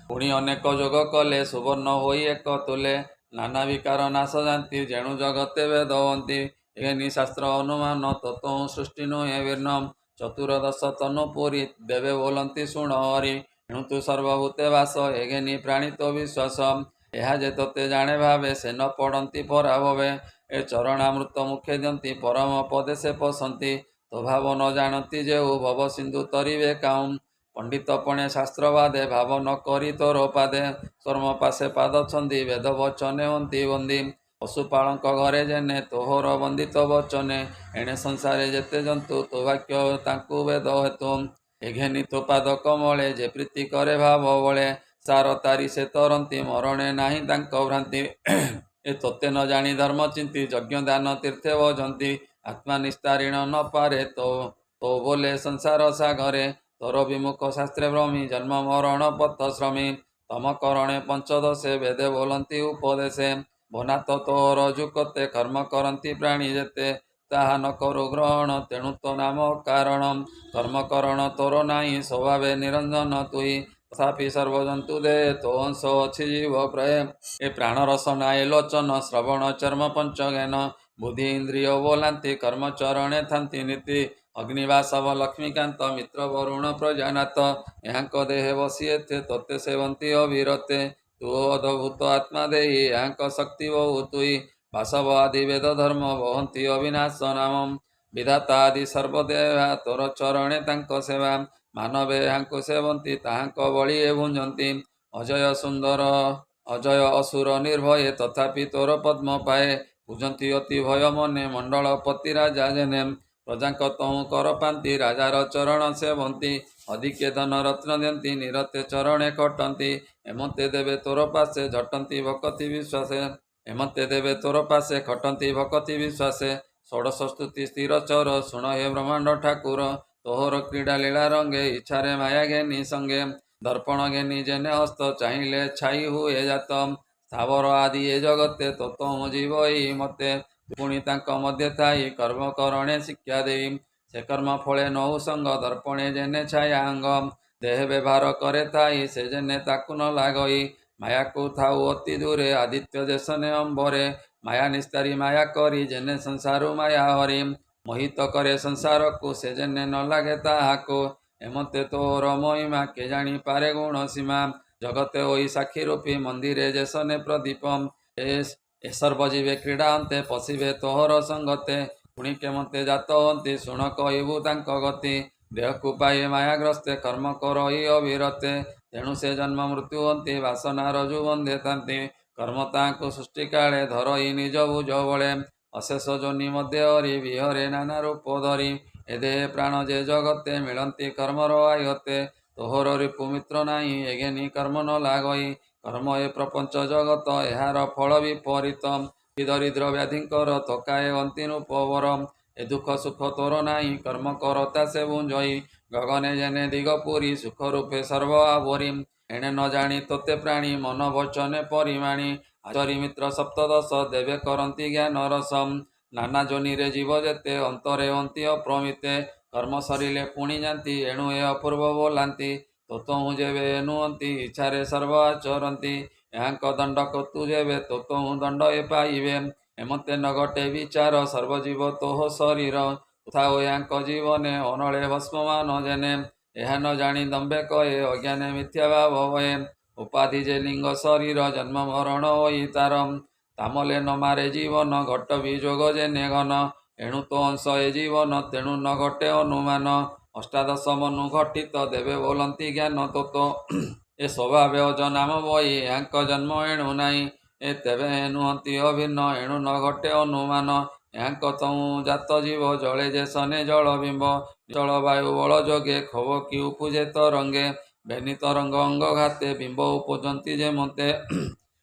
ପୁଣି ଅନେକ ଯୋଗ କଲେ ସୁବର୍ଣ୍ଣ ହୋଇ ଏକ ତୁଲେ ନାନା ବିକାର ନାଶ ଜାନ୍ତି ଯେଣୁ ଜଗତେ ବେଦବନ୍ତୀ ଏଘେନି ଶାସ୍ତ୍ର ଅନୁମାନ ତତୋ ସୃଷ୍ଟି ନୁହେଁ ଭିନ୍ନ ଚତୁରଦଶ ତନୁ ପୁରୀ ଦେବେ ବୋଲନ୍ତି ଶୁଣ ହରି ଏଣୁ ତୁ ସର୍ବଭୂତେ ବାସ ଏଘେନି ପ୍ରାଣୀ ତୋ ବିଶ୍ୱାସ ଏହା ଯେ ତୋତେ ଜାଣେ ଭାବେ ସେ ନ ପଡ଼ନ୍ତି ପରାଭବେ ଏ ଚରଣାମୃତ ମୁଖେ ଦିଅନ୍ତି ପରମ ପଦେ ସେ ପଶନ୍ତି ତୋ ଭାବ ନ ଜାଣନ୍ତି ଯେଉ ଭବ ସିନ୍ଧୁ ତରିବେ କାଉଁ ପଣ୍ଡିତ ପଣେ ଶାସ୍ତ୍ରବାଦେ ଭାବ ନ କରି ତୋର ପାଦେ କର୍ମ ପାଶେ ପାଦ ଛନ୍ଦି ବେଦ ବଚନେ ହନ୍ତି ବନ୍ଦୀ ପଶୁପାଳଙ୍କ ଘରେ ଯେନେ ତୋହର ବନ୍ଦିତ ବଚନେ ଏଣେ ସଂସାରେ ଯେତେ ଜନ୍ତୁ ତୋ ବାକ୍ୟ ତାଙ୍କୁ ବେଦ ହେତୁ ଏଘେନି ତୋ ପାଦ କମଳେ ଯେ ପ୍ରୀତି କରେ ଭାବ ବଳେ ସାର ତାରି ସେ ତରନ୍ତି ମରଣେ ନାହିଁ ତାଙ୍କ ଭ୍ରାନ୍ତି ଏ ତୋତେ ନ ଜାଣି ଧର୍ମ ଚିନ୍ତି ଯଜ୍ଞ ଦାନ ତୀର୍ଥେ ଭଜନ୍ତି ଆତ୍ମା ନିସ୍ତାରିଣ ନ ପାରେ ତୋ ବୋଲେ ସଂସାର ସାଗରେ ତୋର ବିମୁଖ ଶାସ୍ତ୍ରେ ଭ୍ରମୀ ଜନ୍ମ ମରଣ ପଥ ଶ୍ରମୀ ତମ କରଣେ ପଞ୍ଚଦଶେ ବେଦେ ବୋଲନ୍ତି ଉପଦେଶେ ଭନାତ ତୋର ଯୁକତେ କର୍ମ କରନ୍ତି ପ୍ରାଣୀ ଯେତେ ତାହା ନ କରୁ ଗ୍ରହଣ ତେଣୁ ତୋ ନାମ କାରଣ କର୍ମକରଣ ତୋର ନାହିଁ ସ୍ୱଭାବେ ନିରଞ୍ଜନ ତୁଇ ତଥାପି ସର୍ବଜନ୍ତୁ ଦେ ତୋ ଅଂଶ ଅଛି ଜୀବ ପ୍ରାୟ ଏ ପ୍ରାଣ ରସନା ଏ ଲୋଚନ ଶ୍ରବଣ ଚର୍ମ ପଞ୍ଚଜ୍ଞାନ ବୁଦ୍ଧି ଇନ୍ଦ୍ରିୟ ବୋଲାନ୍ତି କର୍ମଚରଣେ ଥାନ୍ତି ନୀତି ଅଗ୍ନିବାସବ ଲକ୍ଷ୍ମୀକାନ୍ତ ମିତ୍ର ବରୁଣ ପ୍ରଜାନାଥ ଏହାଙ୍କ ଦେହେ ବସି ଏତେ ତୋତେ ସେବନ୍ତି ଅବିରତେ ତୁ ଅଦ୍ଭୁତ ଆତ୍ମା ଦେଇ ଏହାଙ୍କ ଶକ୍ତି ବହୁ ତୁଇ ବାସବ ଆଦି ବେଦ ଧର୍ମ ବହନ୍ତି ଅବିନାଶ ନାମ ବିଧାତା ଆଦି ସର୍ବଦେବା ତୋର ଚରଣେ ତାଙ୍କ ସେବା ମାନବେ ଏହାଙ୍କୁ ସେବନ୍ତି ତାହାଙ୍କ ବଳି ଏ ଭୁଞ୍ଜନ୍ତି ଅଜୟ ସୁନ୍ଦର ଅଜୟ ଅସୁର ନିର୍ଭୟେ ତଥାପି ତୋର ପଦ୍ମ ପାଏ ପୂଜନ୍ତି ଅତି ଭୟ ମନେ ମଣ୍ଡଳପତି ରାଜା ଜେନେ ପ୍ରଜାଙ୍କ ତହୁଁ କର ପାନ୍ତି ରାଜାର ଚରଣ ସେବନ୍ତି ଅଧିକେ ଧନ ରତ୍ନ ଦିଅନ୍ତି ନିରତେ ଚରଣେ ଖଟନ୍ତି ଏମତେ ଦେବେ ତୋର ପାଶେ ଝଟନ୍ତି ଭକତି ବିଶ୍ୱାସେ ଏମତେ ଦେବେ ତୋର ପାଶେ ଖଟନ୍ତି ଭକତି ବିଶ୍ୱାସେ ଷୋଡ଼ଶ ସ୍ତୁତି ସ୍ଥିର ଚର ଶୁଣ ହେ ବ୍ରହ୍ମାଣ୍ଡ ଠାକୁର ତୋହର କ୍ରୀଡ଼ା ଲୀଳା ରଙ୍ଗେ ଇଚ୍ଛାରେ ମାୟା ଘେନି ସଙ୍ଗେ ଦର୍ପଣ ଘେନି ଯେନେ ହସ୍ତ ଚାହିଁଲେ ଛାଇ ହୁଏ ଜାତ ସ୍ଥାବର ଆଦି ଏ ଜଗତେ ତୋତମୁ ଜୀବ ଏଇ ମତେ ପୁଣି ତାଙ୍କ ମଧ୍ୟରେ ଥାଇ କର୍ମ କରଣେ ଶିକ୍ଷା ଦେଇ ସେ କର୍ମ ଫଳେ ନହୁ ସଙ୍ଗ ଦର୍ପଣେ ଯେନେ ଛାୟା ଅଙ୍ଗ ଦେହ ବ୍ୟବହାର କରେ ଥାଇ ସେ ଯେନେ ତାକୁ ନ ଲାଗଇ ମାୟାକୁ ଥାଉ ଅତି ଦୂରେ ଆଦିତ୍ୟ ଦେଶନେ ଅମ୍ବରେ ମାୟା ନିସ୍ତାରୀ ମାୟା କରି ଯେନେ ସଂସାରୁ ମାୟା ହରି ମୋହିତ କରେ ସଂସାରକୁ ସେ ଯେନେ ନ ଲାଗେ ତାହାକୁ ଏମତେ ତୋର ମହିମା କେ ଜାଣିପାରେ ଗୁଣ ସୀମା ଜଗତେ ଓଇ ସାକ୍ଷୀ ରୂପୀ ମନ୍ଦିରେ ଯେସନେ ପ୍ରଦୀପମ୍ ଏ ସର୍ବଜୀବେ କ୍ରୀଡ଼ା ଅନ୍ତେ ପଶିବେ ତୋହର ସଙ୍ଗତେ ପୁଣି କେମତେ ଜାତ ହନ୍ତି ଶୁଣ କହିବୁ ତାଙ୍କ ଗତି ଦେହକୁ ପାଇ ମାୟାଗ୍ରସ୍ତେ କର୍ମ କରଇ ଅବିରତେ ତେଣୁ ସେ ଜନ୍ମ ମୃତ୍ୟୁ ହନ୍ତି ବାସନାର ଯୁବନ୍ଧେ ଥାନ୍ତି କର୍ମ ତାଙ୍କୁ ସୃଷ୍ଟି କାଳେ ଧରଇ ନିଜ ଭୁଜ ବଳେ ଅଶେଷ ଯୋନି ମଧ୍ୟ ହରି ବିହରେ ନାନା ରୂପ ଧରି ଏ ଦେହେ ପ୍ରାଣ ଯେ ଜଗତେ ମିଳନ୍ତି କର୍ମର ଆୟତେ ତୋହର ରିପୁ ମିତ୍ର ନାହିଁ ଏଗେନି କର୍ମ ନ ଲାଗଇ କର୍ମ ଏ ପ୍ରପଞ୍ଚ ଜଗତ ଏହାର ଫଳ ବିପରୀତ ଦରିଦ୍ର ବ୍ୟାଧିଙ୍କର ତକାଏ ଅନ୍ତିନୁ ପବର ଏ ଦୁଃଖ ସୁଖ ତୋର ନାହିଁ କର୍ମ କରତା ସେ ବୁଞ୍ଜଇ ଗଗନେ ଯେନେ ଦିଗ ପୁରୀ ସୁଖ ରୂପେ ସର୍ବ ଆବରି ଏଣେ ନ ଜାଣି ତୋତେ ପ୍ରାଣୀ ମନ ବଚନେ ପରିମାଣୀ ଆଚରି ମିତ୍ର ସପ୍ତଦଶ ଦେବେ କରନ୍ତି ଜ୍ଞାନ ରସମ୍ ନାନା ଯୋନିରେ ଜୀବ ଯେତେ ଅନ୍ତରେ ଅନ୍ତି ଅପ୍ରମିତେ କର୍ମ ସରିଲେ ପୁଣି ଯାନ୍ତି ଏଣୁ ଏ ଅପୂର୍ବ ବୋଲାନ୍ତି ତୋତହୁଁ ଯେବେ ନୁହନ୍ତି ଇଚ୍ଛାରେ ସର୍ବ ଆଚରନ୍ତି ଏହାଙ୍କ ଦଣ୍ଡ କତୁ ଯେବେ ତୋତହୁଁ ଦଣ୍ଡ ଏ ପାଇବେ ଏମତେ ନଗଟେ ବିଚାର ସର୍ବଜୀବ ତୋହ ଶରୀର ଥାଉ ଏହାଙ୍କ ଜୀବନେ ଅନଳେ ଭସ୍ମମାନ ଯେନେ ଏହା ନ ଜାଣି ଦମ୍ବେ କହେ ଅଜ୍ଞାନେ ମିଥ୍ୟା ଭାବ ଭଏ ଉପାଧି ଯେ ଲିଙ୍ଗ ଶରୀର ଜନ୍ମ ମରଣ ହୋଇ ତାର ତାମଲେ ନ ମାରେ ଜୀବନ ଘଟ ବିଯୋଗ ଯେନେ ଘନ ଏଣୁ ତ ଅଂଶ ଏ ଜୀବନ ତେଣୁ ନ ଘଟେ ଅନୁମାନ ଅଷ୍ଟାଦଶ ମନୁ ଘଟିତ ଦେବେ ବୋଲନ୍ତି ଜ୍ଞାନ ତୋତ ଏ ସ୍ୱଭାବେ ଅଜନାମ ବହି ଏହାଙ୍କ ଜନ୍ମ ଏଣୁ ନାହିଁ ଏ ତେବେ ନୁହନ୍ତି ଅଭିନ୍ନ ଏଣୁ ନ ଘଟେ ଅନୁମାନ ଏହାଙ୍କ ତମୁ ଜାତ ଜୀବ ଜଳେ ଯେ ସନେ ଜଳ ବିମ୍ବ ଜଳବାୟୁ ବଳ ଯୋଗେ ଖବ କି ଉପୁଜେ ତରଙ୍ଗେ ବେନି ତରଙ୍ଗ ଅଙ୍ଗ ଘାତେ ବିମ୍ବ ଉପଜନ୍ତି ଯେ ମତେ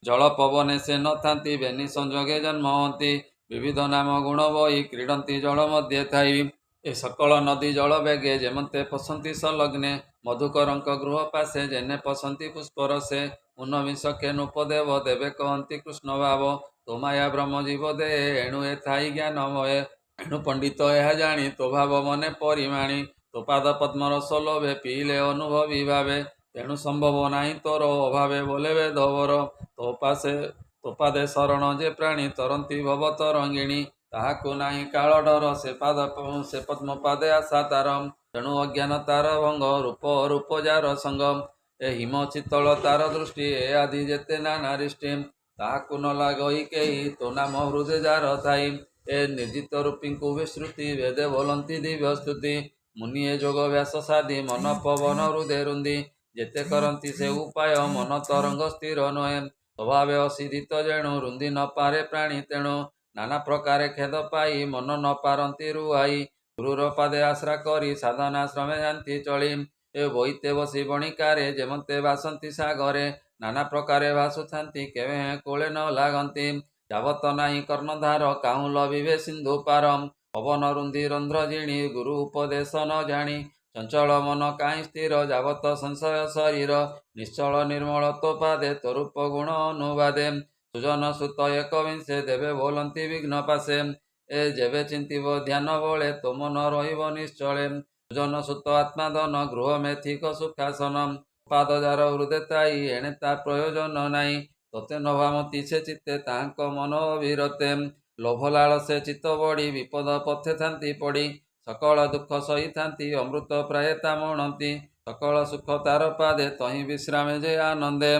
ଜଳ ପବନେ ସେ ନଥାନ୍ତି ବେନି ସଂଯୋଗେ ଜନ୍ମ ହନ୍ତି ବିବିଧ ନାମ ଗୁଣ ବହି କ୍ରୀଡ଼ନ୍ତି ଜଳ ମଧ୍ୟରେ ଥାଇ ଏ ସକଳ ନଦୀ ଜଳ ବେଗେ ଯେମତେ ପଶନ୍ତି ସଂଲଗ୍ନେ ମଧୁକରଙ୍କ ଗୃହ ପାଶେ ଯେନେ ପଶନ୍ତି ପୁଷ୍ପରସେ ଊନବିଂଶକେ ନୃପଦେବ ଦେବେ କହନ୍ତି କୃଷ୍ଣ ଭାବ ତୋ ମାୟା ବ୍ରହ୍ମ ଜୀବ ଦେ ଏଣୁ ଏ ଥାଇ ଜ୍ଞାନମୟ ଏଣୁ ପଣ୍ଡିତ ଏହା ଜାଣି ତୋ ଭାବ ମନେ ପରିମାଣି ତୋ ପାଦ ପଦ୍ମର ସୋଲଭେ ପିଇଲେ ଅନୁଭବୀ ଭାବେ ତେଣୁ ସମ୍ଭବ ନାହିଁ ତୋର ଅଭାବେ ବୋଲେ ବେଦବର ତୋ ପାଦେ ଶରଣ ଯେ ପ୍ରାଣୀ ତରନ୍ତି ଭବ ତରଙ୍ଗିଣୀ ତାହାକୁ ନାହିଁ କାଳ ଡର ସେ ପଦ୍ମ ପାଦେ ଆଶା ତାର ତେଣୁ ଅଜ୍ଞାନ ତାର ଭଙ୍ଗ ରୂପ ରୂପ ଯାର ସଙ୍ଗ ଏ ହିମ ଚିତଳ ତାର ଦୃଷ୍ଟି ଏ ଆଦି ଯେତେ ନାନାରିଷ୍ଟି ତାହାକୁ ନ ଲାଗଇ କେହି ତୋ ନାମ ହୃଦେ ଯାର ଥାଇ ଏ ନିର୍ଜିତ ରୂପୀଙ୍କୁ ବିଶ୍ରୁତି ବେଦେ ବୋଲନ୍ତି ଦିବ୍ୟ ସ୍ତୁତି ମୁନି ଏ ଯୋଗ ବ୍ୟାସ ସାଧି ମନ ପବନ ହୃଦେ ରୁନ୍ଦି ଯେତେ କରନ୍ତି ସେ ଉପାୟ ମନ ତରଙ୍ଗ ସ୍ଥିର ନୁହେଁ ସ୍ୱଭାବେ ଅସିଦ୍ଧିତ ଯେଣୁ ରୁନ୍ଦି ନ ପାରେ ପ୍ରାଣୀ ତେଣୁ ନାନା ପ୍ରକାରେ ଖେଦ ପାଇ ମନ ନ ପାରନ୍ତି ରୁଆଇ ଗୁରୁର ପାଦେ ଆଶ୍ରା କରି ସାଧନାଶ୍ରମେ ଯାନ୍ତି ଚଳି ଏ ବଇତେ ବସି ବଣିକାରେ ଯେମତେ ବାସନ୍ତି ସାଗରେ ନାନା ପ୍ରକାରେ ଭାସୁଥାନ୍ତି କେବେ କୋଳେ ନ ଲାଗନ୍ତି ଯାବତ ନାହିଁ କର୍ଣ୍ଣଧାର କାହୁଁ ଲଭିବେ ସିନ୍ଧୁ ପାରମ୍ ପବନ ରୁନ୍ଧି ରନ୍ଧ୍ର ଜିଣି ଗୁରୁ ଉପଦେଶ ନ ଜାଣି ଚଞ୍ଚଳ ମନ କାହିଁ ସ୍ଥିର ଯାବତ ସଂଶୟ ଶରୀର ନିଶ୍ଚଳ ନିର୍ମଳ ତୋ ପାଦେ ତୋ ରୂପ ଗୁଣ ଅନୁବାଦେ ସୁଜନ ସୁତ ଏକବିଂଶେ ଦେବେ ବୋଲନ୍ତି ବିଘ୍ନ ପାଶେ ଏ ଯେବେ ଚିନ୍ତିବ ଧ୍ୟାନ ବଳେ ତୋ ମନ ରହିବ ନିଶ୍ଚଳେ ସୁଜନ ସୁତ ଆତ୍ମାଧନ ଗୃହ ମେଥିକ ସୁଖାସନ ପାଦ ଯାର ହୃଦେ ଥାଇ ଏଣେ ତା ପ୍ରୟୋଜନ ନାହିଁ ତୋତେ ନଭାମତି ସେ ଚିତ୍ତେ ତାହାଙ୍କ ମନ ଅବିରତେ ଲୋଭ ଲାଳସେ ଚିତ୍ତ ବଢ଼ି ବିପଦ ପଥେ ଥାନ୍ତି ପଡ଼ି ସକଳ ଦୁଃଖ ସହିଥାନ୍ତି ଅମୃତ ପ୍ରାୟ ତା ମଣନ୍ତି ସକଳ ସୁଖ ତାର ପାଦେ ତହିଁ ବିଶ୍ରାମେ ଯେ ଆନନ୍ଦେ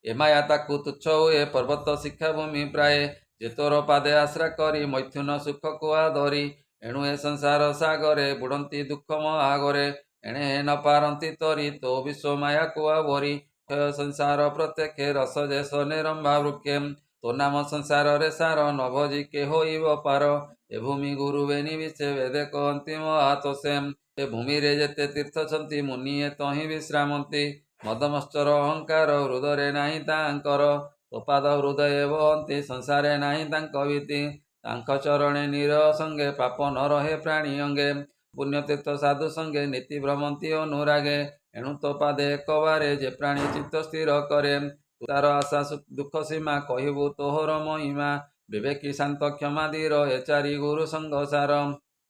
ଏ ମାୟା ତାକୁ ତୁଚ୍ଛ ହୁଏ ପର୍ବତ ଶିକ୍ଷା ଭୂମି ପ୍ରାୟ ଯେ ତୋର ପାଦେ ଆଶ୍ରା କରି ମୈଥୁନ ସୁଖକୁ ଆଦରି ଏଣୁ ଏ ସଂସାର ସାଗରେ ବୁଡ଼ନ୍ତି ଦୁଃଖ ମହାଗରେ ଏଣେ ନ ପାରନ୍ତି ତରି ତୋ ବିଶ୍ୱ ମାୟାକୁ ଆବରି କ୍ଷୟ ସଂସାର ପ୍ରତ୍ୟକ୍ଷେ ରସ ଯେ ସନେ ରମ୍ଭା ବୃକ୍ଷେ ତୋ ନାମ ସଂସାରରେ ସାର ନ ଭଜି କେ ହୋଇବ ପାର ଏ ଭୂମି ଗୁରୁ ବେନି ବିଷେ ବେଦେ କହନ୍ତି ମହାତୋଷେମ୍ ଏ ଭୂମିରେ ଯେତେ ତୀର୍ଥଛନ୍ତି ମୁନି ଏ ତହିଁ ବିଶ୍ରାମନ୍ତି ମଦମଶ୍ଚର ଅହଙ୍କାର ହୃଦୟରେ ନାହିଁ ତାଙ୍କର ତୋ ପାଦ ହୃଦୟ ବହନ୍ତି ସଂସାରେ ନାହିଁ ତାଙ୍କ ଭୀତି ତାଙ୍କ ଚରଣେ ନିର ସଙ୍ଗେ ପାପ ନ ରହେ ପ୍ରାଣୀ ଅଙ୍ଗେ ପୁଣ୍ୟତୀର୍ଥ ସାଧୁ ସଙ୍ଗେ ନୀତି ଭ୍ରମନ୍ତି ଅନୁରାଗେ ଏଣୁ ତୋ ପାଦେ ଏକବାରେ ଯେ ପ୍ରାଣୀ ଚିତ୍ତ ସ୍ଥିର କରେ ତାର ଆଶା ଦୁଃଖ ସୀମା କହିବୁ ତୋହର ମହିମା ବିବେକୀ ଶାନ୍ତ କ୍ଷମା ଧୀର ଏ ଚାରି ଗୁରୁ ସଙ୍ଗ ସାର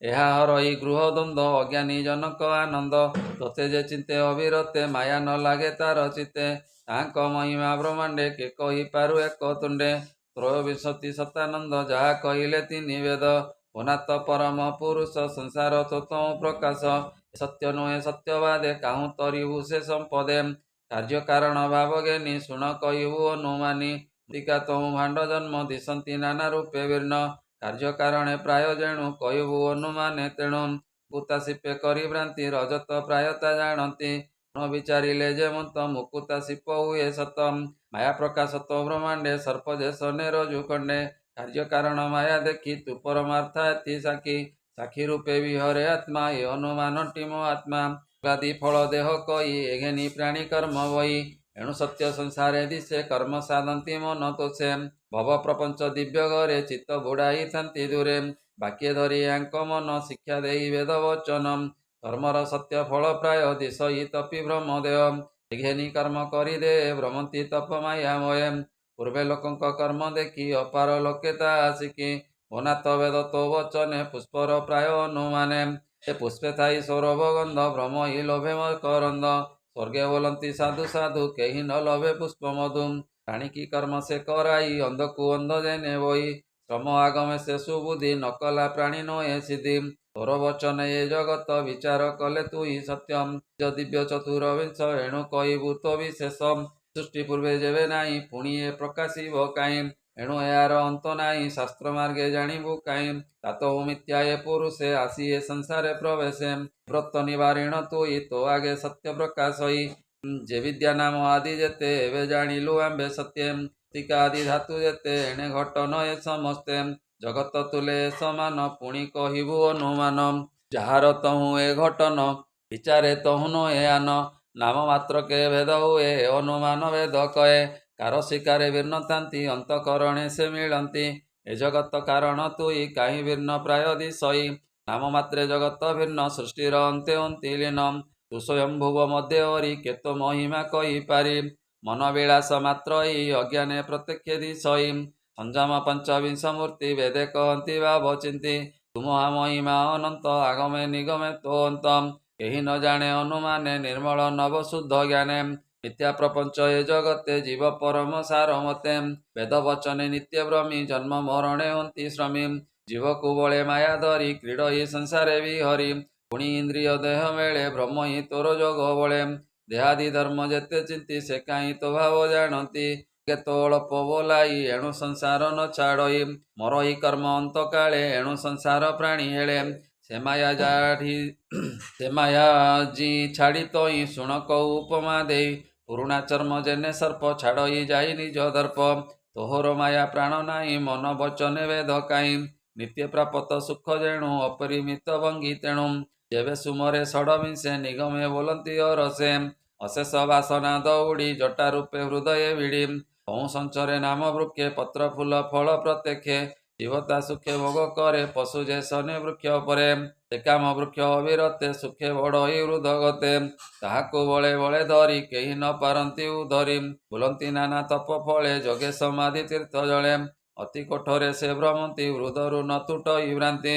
ଏହା ହରଇ ଗୃହ ଦ୍ୱନ୍ଦ ଅଜ୍ଞାନୀ ଜନକ ଆନନ୍ଦ ତୋତେ ଯେ ଚିନ୍ତେ ଅବିରତେ ମାୟା ନ ଲାଗେ ତାର ଚିତେ ତାଙ୍କ ମହିମା ବ୍ରହ୍ମାଣ୍ଡେ କେ କହିପାରୁ ଏକ ତୁଣ୍ଡେ ତ୍ରୟୋବିଂଶତି ଶତାନନ୍ଦ ଯାହା କହିଲେ ତିନି ବେଦ ଅନାଥ ପରମ ପୁରୁଷ ସଂସାର ତୋ ପ୍ରକାଶ ସତ୍ୟ ନୁହେଁ ସତ୍ୟବାଦେ କାହୁଁ ତରିବୁ ସେ ସମ୍ପଦେ କାର୍ଯ୍ୟ କାରଣ ଭାବ ଜ୍ଞାନୀ ଶୁଣ କହିବୁ ଅନୁମାନି ଟିକା ତହୁଁ ଭାଣ୍ଡ ଜନ୍ମ ଦିଶନ୍ତି ନାନା ରୂପେ ବୀର୍ଣ୍ଣ କାର୍ଯ୍ୟ କାରଣେ ପ୍ରାୟ ଜେଣୁ କହିବୁ ଅନୁମାନେ ତେଣୁ ମୁକୁତା ଶିପେ କରି ଭ୍ରାନ୍ତି ରଜତ ପ୍ରାୟତା ଜାଣନ୍ତି ନ ବିଚାରିଲେ ଯେ ମନ୍ତ ମୁକୁତା ଶିପ ହୁଏ ସତ ମାୟା ପ୍ରକାଶ ତ ବ୍ରହ୍ମାଣ୍ଡେ ସର୍ପ ଯେ ସନେ ରଜୁ ଖଣ୍ଡେ କାର୍ଯ୍ୟ କାରଣ ମାୟା ଦେଖି ତୁ ପରମାର୍ଥାତି ସାକ୍ଷୀ ରୂପେ ବିହରେ ଆତ୍ମା ଏ ଅନୁମାନଟି ମୋ ଆତ୍ମା ଗାଦି ଫଳ ଦେହ କହି ଏଘେନି ପ୍ରାଣୀ କର୍ମ ବହି ଏଣୁ ସତ୍ୟ ସଂସାରେ ଦିଶେ କର୍ମ ସାଧନ୍ତି ମନ ତୋଷେ ଭବ ପ୍ରପଞ୍ଚ ଦିବ୍ୟ ଘରେ ଚିତ୍ତ ବୁଡ଼ାଇଥାନ୍ତି ଦୂରେ ବାକ୍ୟ ଧରି ଆଙ୍କ ମନ ଶିକ୍ଷା ଦେଇ ବେଦ ବଚନ କର୍ମର ସତ୍ୟ ଫଳ ପ୍ରାୟ ଦିଶଇ ତପି ଭ୍ରମ ଦେହ ଘେନି କର୍ମ କରିଦେ ଭ୍ରମନ୍ତି ତପ ମାୟାମୟ ପୂର୍ବେ ଲୋକଙ୍କ କର୍ମ ଦେଖି ଅପାର ଲୋକେ ତାହା ଶିଖି ଅନାଥ ବେଦ ତୋ ବଚନେ ପୁଷ୍ପର ପ୍ରାୟ ଅନୁମାନେ ଏ ପୁଷ୍ପେ ଥାଇ ସୌରଭ ଗନ୍ଧ ଭ୍ରମ ହି ଲୋଭେ କରନ୍ଦ ସ୍ୱର୍ଗେ ବୋଲନ୍ତି ସାଧୁ ସାଧୁ କେହି ନ ଲୋଭେ ପୁଷ୍ପ ମଧୁ ପ୍ରାଣିକି କର୍ମ ସେ କରାଇ ଅନ୍ଧକୁ ଅନ୍ଧ ଜେନେ ବହି ଶ୍ରମ ଆଗମେ ସେ ସୁବୁଦ୍ଧି ନ କଲା ପ୍ରାଣୀ ନୁହେଁ ସିଦ୍ଧି ତୋର ବଚନ ଏ ଜଗତ ବିଚାର କଲେ ତୁ ହିଁ ସତ୍ୟମ ଦିବ୍ୟ ଚତୁର ବିଂଶ ଏଣୁ କହିବୁ ତ ବିଶେଷ ସୃଷ୍ଟି ପୂର୍ବେ ଯେବେ ନାହିଁ ପୁଣି ଏ ପ୍ରକାଶିବ କାହିଁ ଏଣୁ ଏହାର ଅନ୍ତ ନାହିଁ ଶାସ୍ତ୍ର ମାର୍ଗେ ଜାଣିବୁ କାହିଁ ତାତ ମିଥ୍ୟା ଏ ପୁରୁଷେ ଆସି ଏ ସଂସାରେ ପ୍ରବେଶେ ବ୍ରତ ନିବାରିଣ ତୁଇ ତୋ ଆଗେ ସତ୍ୟ ପ୍ରକାଶ ହୋଇ ଯେ ବିଦ୍ୟା ନାମ ଆଦି ଯେତେ ଏବେ ଜାଣିଲୁ ଆମ୍ବେ ସତ୍ୟେ ଟିକା ଆଦି ଧାତୁ ଯେତେ ଏଣେ ଘଟନ ଏ ସମସ୍ତେ ଜଗତ ତୁଲେ ସମାନ ପୁଣି କହିବୁ ଅନୁମାନ ଯାହାର ତହୁଁ ଏ ଘଟନ ବିଚାରେ ତହୁଁ ନୁହେଁ ଆନ ନାମ ମାତ୍ର କେ ଭେଦ ହୁଏ ଅନୁମାନ ଭେଦ କଏ କାର ଶିକାରେ ଭିନ୍ନଥାନ୍ତି ଅନ୍ତକରଣେ ସେ ମିଳନ୍ତି ଏ ଜଗତ କାରଣ ତୁଇ କାହିଁ ଭିନ୍ନ ପ୍ରାୟ ଦିଶଇ ନାମ ମାତ୍ରେ ଜଗତ ଭିନ୍ନ ସୃଷ୍ଟିର ଅନ୍ତେ ଅନ୍ତି ଲୀନ ତୁ ସ୍ୱୟଂ ଭୁବ ମଧ୍ୟ ହରି କେତ ମହିମା କହିପାରି ମନ ବିଳାସ ମାତ୍ର ଏଇ ଅଜ୍ଞାନେ ପ୍ରତ୍ୟକ୍ଷ ଦିଶଇ ସଂଯମ ପଞ୍ଚବିଂଶ ମୂର୍ତ୍ତି ବେଦେ କହନ୍ତି ଭାବ ଚିନ୍ତି ତୁ ମହାମହିମା ଅନନ୍ତ ଆଗମେ ନିଗମେ ତୋ ଅନ୍ତ କେହି ନ ଜାଣେ ଅନୁମାନେ ନିର୍ମଳ ନବ ଶୁଦ୍ଧ ଜ୍ଞାନେ ମିଥ୍ୟା ପ୍ରପଞ୍ଚ ଏ ଜଗତେ ଜୀବ ପରମ ସାର ମତେ ବେଦ ବଚନେ ନିତ୍ୟ ଭ୍ରମୀ ଜନ୍ମ ମରଣେ ହନ୍ତି ଶ୍ରମୀ ଜୀବକୁ ବଳେ ମାୟା ଧରି କ୍ରୀଡ଼ ହି ସଂସାରେ ବିହରି ପୁଣି ଇନ୍ଦ୍ରିୟ ଦେହ ମେଳେ ଭ୍ରମ ହିଁ ତୋର ଯୋଗ ବଳେ ଦେହାଦି ଧର୍ମ ଯେତେ ଚିନ୍ତି ସେ କାହିଁ ତୋ ଭାବ ଜାଣନ୍ତି କେତ ଅଳପ ବୋଲାଇ ଏଣୁ ସଂସାର ନ ଛାଡ଼ଇ ମରହି କର୍ମ ଅନ୍ତ କାଳେ ଏଣୁ ସଂସାର ପ୍ରାଣୀ ହେଳେ ସେ ମାୟା ଜି ଛାଡ଼ି ତୋଇ ଶୁଣ କହୁ ଉପମା ଦେଇ ପୁରୁଣା ଚର୍ମ ଜେନେ ସର୍ପ ଛାଡ଼ଇ ଯାଇ ନିଜ ଦର୍ପ ତୋହର ମାୟା ପ୍ରାଣ ନାହିଁ ମନ ବଚନେ ବେଦ କାହିଁ ନିତ୍ୟ ପ୍ରାପତ ସୁଖ ଯେଣୁ ଅପରିମିତ ଭଙ୍ଗୀ ତେଣୁ ଯେବେ ସୁମରେ ଷଡ଼ବିଂଶେ ନିଗମେ ବୋଲନ୍ତି ଅରସେ ଅଶେଷ ବାସନା ଦୌଡ଼ି ଜଟା ରୂପେ ହୃଦୟ ଭିଡ଼ି କହୁଁ ସଞ୍ଚରେ ନାମ ବୃକ୍ଷେ ପତ୍ର ଫୁଲ ଫଳ ପ୍ରତ୍ୟକ୍ଷେ ଜୀବତା ସୁଖେ ଭୋଗ କରେ ପଶୁ ଯେ ଶନି ବୃକ୍ଷ ପରେ ସେ କାମ ବୃକ୍ଷ ଅବିରତେ ସୁଖେ ବଢ଼ଇ ହୃଦଗତେ ତାହାକୁ ବଳେ ବଳେ ଧରି କେହି ନ ପାରନ୍ତି ଉଧରି ବୁଲନ୍ତି ନାନା ତପ ଫଳେ ଯୋଗେ ସମାଧି ତୀର୍ଥ ଜଳେ ଅତି କୋଠରେ ସେ ଭ୍ରମନ୍ତି ହୃଦରୁ ନ ତୁଟଇ ଭ୍ରାନ୍ତି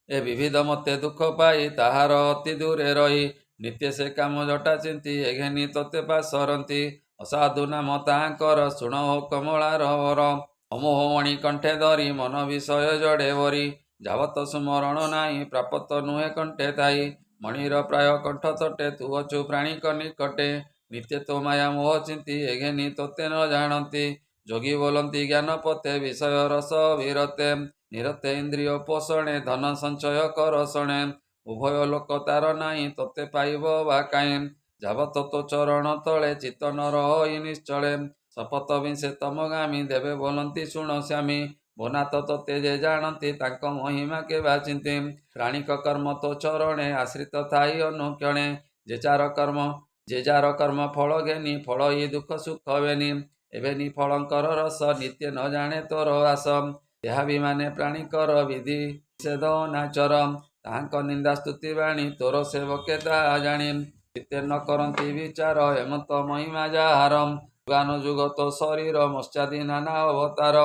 ଏ ବିବିଧ ମତେ ଦୁଃଖ ପାଇ ତାହାର ଅତି ଦୂରେ ରହି ନିତ୍ୟ ସେ କାମ ଜଟା ଚିନ୍ତି ଏଘେନି ତୋତେ ପାସରନ୍ତି ଅସାଧୁ ନାମ ତାହାଙ୍କର ଶୁଣ ହୋ କମଳାର ବର ଅମୋହମଣି କଣ୍ଠେ ଧରି ମନ ବିଷୟ ଜଡ଼େ ଭରି ଯାବତ ସୁମରଣ ନାହିଁ ପ୍ରାପତ ନୁହେଁ କଣ୍ଠେ ଥାଇ ମଣିର ପ୍ରାୟ କଣ୍ଠ ତଟେ ତୁ ଅଛୁ ପ୍ରାଣୀକ ନିକଟେ ନିତ୍ୟ ତୋ ମାୟା ମୋହ ଚିନ୍ତି ଏଘେନି ତୋତେ ନ ଜାଣନ୍ତି ଯୋଗୀ ବୋଲନ୍ତି ଜ୍ଞାନ ପତେ ବିଷୟ ରସ ବିରତେ ନିରତେ ଇନ୍ଦ୍ରିୟ ପୋଷଣେ ଧନ ସଞ୍ଚୟ କର ଶଣେ ଉଭୟ ଲୋକ ତାର ନାହିଁ ତୋତେ ପାଇବ ବା କାହିଁ ଯାବତ ତୋ ଚରଣ ତଳେ ଚିତ୍ତ ନ ରହି ନିଶ୍ଚଳେ ଶପଥ ବିଂଶେ ତମଗାମୀ ଦେବେ ବୋଲନ୍ତି ଶୁଣ ଶ୍ୟାମୀ ବୋନାଥ ତୋତେ ଯେ ଜାଣନ୍ତି ତାଙ୍କ ମହିମା କେବା ଚିନ୍ତି ପ୍ରାଣିକ କର୍ମ ତୋ ଚରଣେ ଆଶ୍ରିତ ଥାଇ ଅନୁକ୍ଷଣେ ଯେ ଯାର କର୍ମ ଫଳ ଘେନି ଫଳ ହି ଦୁଃଖ ସୁଖ ବେନି ଏବେନି ଫଳଙ୍କର ରସ ନିତ୍ୟ ନ ଜାଣେ ତୋର ଆସ ଏହା ବିମାନେ ପ୍ରାଣୀଙ୍କର ବିଧି ନିଷେଧ ନାଚର ତାହାଙ୍କ ନିନ୍ଦା ସ୍ତୁତି ବାଣୀ ତୋର ସେବକେ ତାହା ଜାଣି ଚିତ୍ତେ ନ କରନ୍ତି ବିଚାର ହେମନ୍ତ ମହିମା ଯାହାର ଯୁଗାନୁଯୁଗ ତୋ ଶରୀର ମତ୍ସ୍ୟାଦି ନାନା ଅବତାର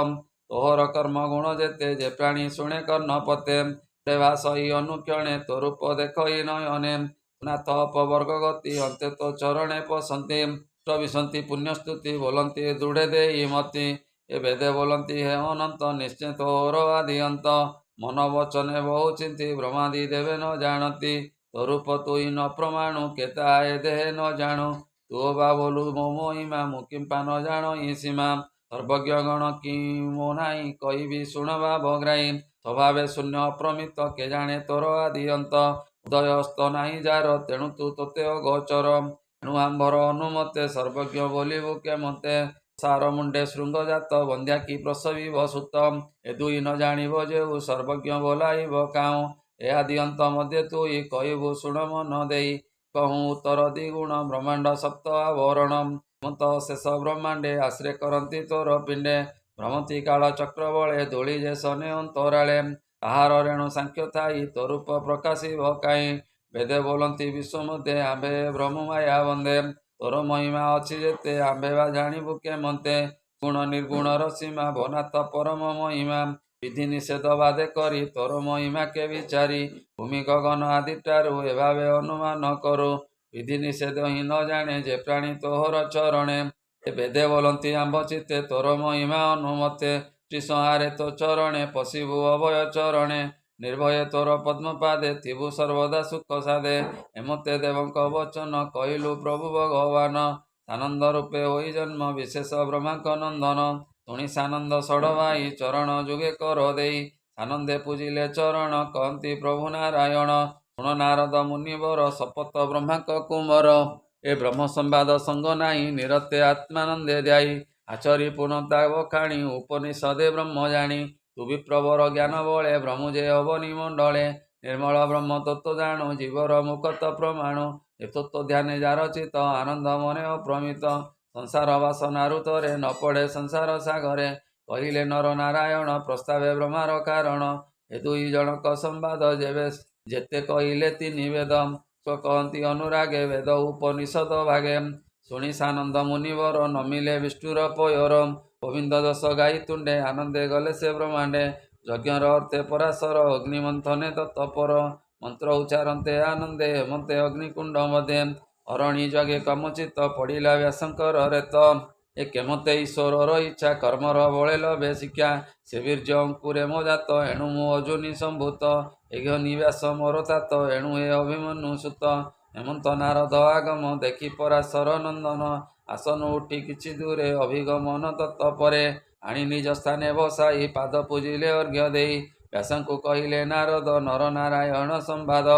ତୋହର କର୍ମ ଗୁଣ ଯେତେ ଯେ ପ୍ରାଣୀ ଶୁଣେ କର୍ଣ୍ଣ ପତେ ଭାଷଇ ଅନୁକ୍ଷଣେ ତୋ ରୂପ ଦେଖଇ ନୟନେ ନାଥ ଅପବର୍ଗ ଗତି ଅନ୍ତେ ତୋ ଚରଣେ ପସନ୍ତି ବିଶନ୍ତି ପୁଣ୍ୟସ୍ତୁତି ବୋଲନ୍ତି ଦୃଢ଼େ ଦେଇ ମତି ଏ ବେଦେ ବୋଲନ୍ତି ହେ ଅନନ୍ତ ନିଶ୍ଚୟ ତୋର ଆଦି ଅନ୍ତ ମନ ବଚନେ ବହୁ ଚିନ୍ତି ବ୍ରହ୍ମାଦି ଦେବେ ନ ଜାଣନ୍ତି ତୋ ରୂପ ତୁଇ ନ ପ୍ରମାଣୁ କେତା ଏ ଦେହେ ନ ଜାଣୁ ତୁ ବା ବୋଲୁ ମୋ ମହିମା ମୁଁ କିମ୍ପା ନ ଜାଣ ଇ ସୀମା ସର୍ବଜ୍ଞ ଗଣ କି ମୋ ନାହିଁ କହିବି ଶୁଣ ବା ବଗ୍ରାଇ ସ୍ୱଭାବେ ଶୂନ୍ୟ ଅପ୍ରମିତ କେ ଜାଣେ ତୋର ଆଦି ଅନ୍ତ ଉଦୟ ଅସ୍ତ ନାହିଁ ଯାର ତେଣୁ ତୁ ତୋତେ ଅଗୋଚର ଏଣୁ ଆମ୍ଭର ଅନୁମତେ ସର୍ବଜ୍ଞ ବୋଲିବୁ କେମତେ ସାର ମୁଣ୍ଡେ ଶୃଙ୍ଗ ଜାତ ବନ୍ଧ୍ୟା କି ପ୍ରସବିବ ସୁତ ଏ ଦୁଇ ନ ଜାଣିବ ଯେଉ ସର୍ବଜ୍ଞ ବୋଲାଇବ କାଉଁ ଏ ଆଦି ଅନ୍ତ ମଧ୍ୟ ତୁଇ କହିବୁ ଶୁଣ ମନ ଦେଇ କହୁଁ ଉତ୍ତର ଦ୍ୱିଗୁଣ ବ୍ରହ୍ମାଣ୍ଡ ସପ୍ତ ଆବରଣ ମନ୍ତ ଶେଷ ବ୍ରହ୍ମାଣ୍ଡେ ଆଶ୍ରେ କରନ୍ତି ତୋର ପିଣ୍ଡେ ଭ୍ରମନ୍ତି କାଳ ଚକ୍ର ବଳେ ଦୋଳି ଯେ ସନେ ଅନ୍ତରାଳେ ତାହାର ରେଣୁ ସାଂଖ୍ୟ ଥାଇ ତୋ ରୂପ ପ୍ରକାଶିବ କାହିଁ ବେଦେ ବୋଲନ୍ତି ବିଶ୍ୱ ମଧ୍ୟରେ ଆମ୍ଭେ ବ୍ରହ୍ମ ମାୟା ବନ୍ଦେ ତୋର ମହିମା ଅଛି ଯେତେ ଆମ୍ଭେ ବା ଜାଣିବୁ କେମନ୍ତେ ଗୁଣ ନିର୍ଗୁଣର ସୀମା ବନାତ ପରମ ମହିମା ବିଧି ନିଷେଧ ବାଦେ କରି ତୋର ମହିମା କେ ବିଚାରି ଭୂମି ଗଗନ ଆଦିଟାରୁ ଏଭାବେ ଅନୁମାନ କରୁ ବିଧି ନିଷେଧ ହିଁ ନ ଜାଣେ ଯେ ପ୍ରାଣୀ ତୋହର ଚରଣେ ଏ ବେଦେ ବୋଲନ୍ତି ଆମ୍ଭ ଚିତ୍ତେ ତୋର ମହିମା ଅନୁମତେ ତ୍ରିସଂହାରେ ତୋ ଚରଣେ ପଶିବୁ ଅଭୟ ଚରଣେ ନିର୍ଭୟ ତୋର ପଦ୍ମପାଦେ ଥିବୁ ସର୍ବଦା ସୁଖ ସାଧେ ଏମତେ ଦେବଙ୍କ ବଚନ କହିଲୁ ପ୍ରଭୁ ଭଗବାନ ସାନନ୍ଦ ରୂପେ ହୋଇ ଜନ୍ମ ବିଶେଷ ବ୍ରହ୍ମାଙ୍କ ନନ୍ଦନ ଶୁଣି ସାନନ୍ଦ ଷଡ଼ଭାଇ ଚରଣ ଯୁଗେ କର ଦେଇ ସାନନ୍ଦେ ପୂଜିଲେ ଚରଣ କହନ୍ତି ପ୍ରଭୁ ନାରାୟଣ ଶୁଣ ନାରଦ ମୁନିବର ଶପଥ ବ୍ରହ୍ମାଙ୍କ କୁମର ଏ ବ୍ରହ୍ମ ସମ୍ବାଦ ସଙ୍ଗ ନାହିଁ ନିରତେ ଆତ୍ମାନନ୍ଦେ ଯାଇ ଆଚରି ପୂର୍ଣ୍ଣତା ବଖାଣି ଉପନିଷଦେ ବ୍ରହ୍ମ ଜାଣି ତୁ ବିପ୍ରବର ଜ୍ଞାନ ବଳେ ବ୍ରହ୍ମ ଯେ ଅବନି ମଣ୍ଡଳେ ନିର୍ମଳ ବ୍ରହ୍ମ ତତ୍ତ୍ୱ ଜାଣୁ ଜୀବର ମୁଖତ ପ୍ରମାଣୁ ଏ ତତ୍ତ୍ୱ ଧ୍ୟାନେ ଯାର ଚିତ ଆନନ୍ଦ ମନେ ଅପ୍ରମିତ ସଂସାର ବାସନାରୁ ତରେ ନ ପଡ଼େ ସଂସାର ସାଗରେ କହିଲେ ନର ନାରାୟଣ ପ୍ରସ୍ତାବେ ବ୍ରହ୍ମାର କାରଣ ଏ ଦୁଇ ଜଣକ ସମ୍ବାଦ ଯେବେ ଯେତେ କହିଲେ ତିନି ବେଦ କହନ୍ତି ଅନୁରାଗେ ବେଦ ଉପନିଷଦ ଭାଗେ ଶୁଣି ସାନନ୍ଦ ମୁନିବର ନମିଲେ ବିଷ୍ଣୁର ପୟର ଗୋବିନ୍ଦ ଦଶ ଗାଇ ତୁଣ୍ଡେ ଆନନ୍ଦେ ଗଲେ ସେ ବ୍ରହ୍ମାଣ୍ଡେ ଯଜ୍ଞର ଅର୍ଥେ ପରାଶର ଅଗ୍ନିମନ୍ଥନେ ତତ୍ପର ମନ୍ତ୍ର ଉଚ୍ଚାରନ୍ତେ ଆନନ୍ଦେ ହେମନ୍ତେ ଅଗ୍ନିକୁଣ୍ଡ ମଧ୍ୟେ ଅରଣୀ ଯଗେ କମଚିତ ପଡ଼ିଲା ବ୍ୟାସଙ୍କର ରେତ ଏ କେମତେ ଈଶ୍ୱରର ଇଚ୍ଛା କର୍ମର ବଳେ ଲଭେ ଶିକ୍ଷା ସେ ବୀର୍ଯ୍ୟ ଅଙ୍କୁରେ ମୋ ଜାତ ଏଣୁ ମୁଁ ଅଜୁନି ସମ୍ଭୂତ ଏଘନି ବ୍ୟାସ ମୋର ତାତ ଏଣୁ ଏ ଅଭିମନ୍ୟୁ ସୁତ ହେମନ୍ତ ନାରଦ ଆଗମ ଦେଖି ପରାଶର ନନ୍ଦନ ଆସନ ଉଠି କିଛି ଦୂରେ ଅଭିଗମନ ତତ୍ପରେ ଆଣି ନିଜ ସ୍ଥାନେ ବସାଇ ପାଦ ପୂଜିଲେ ଅର୍ଘ୍ୟ ଦେଇ ବ୍ୟାସଙ୍କୁ କହିଲେ ନାରଦ ନର ନାରାୟଣ ସମ୍ବାଦ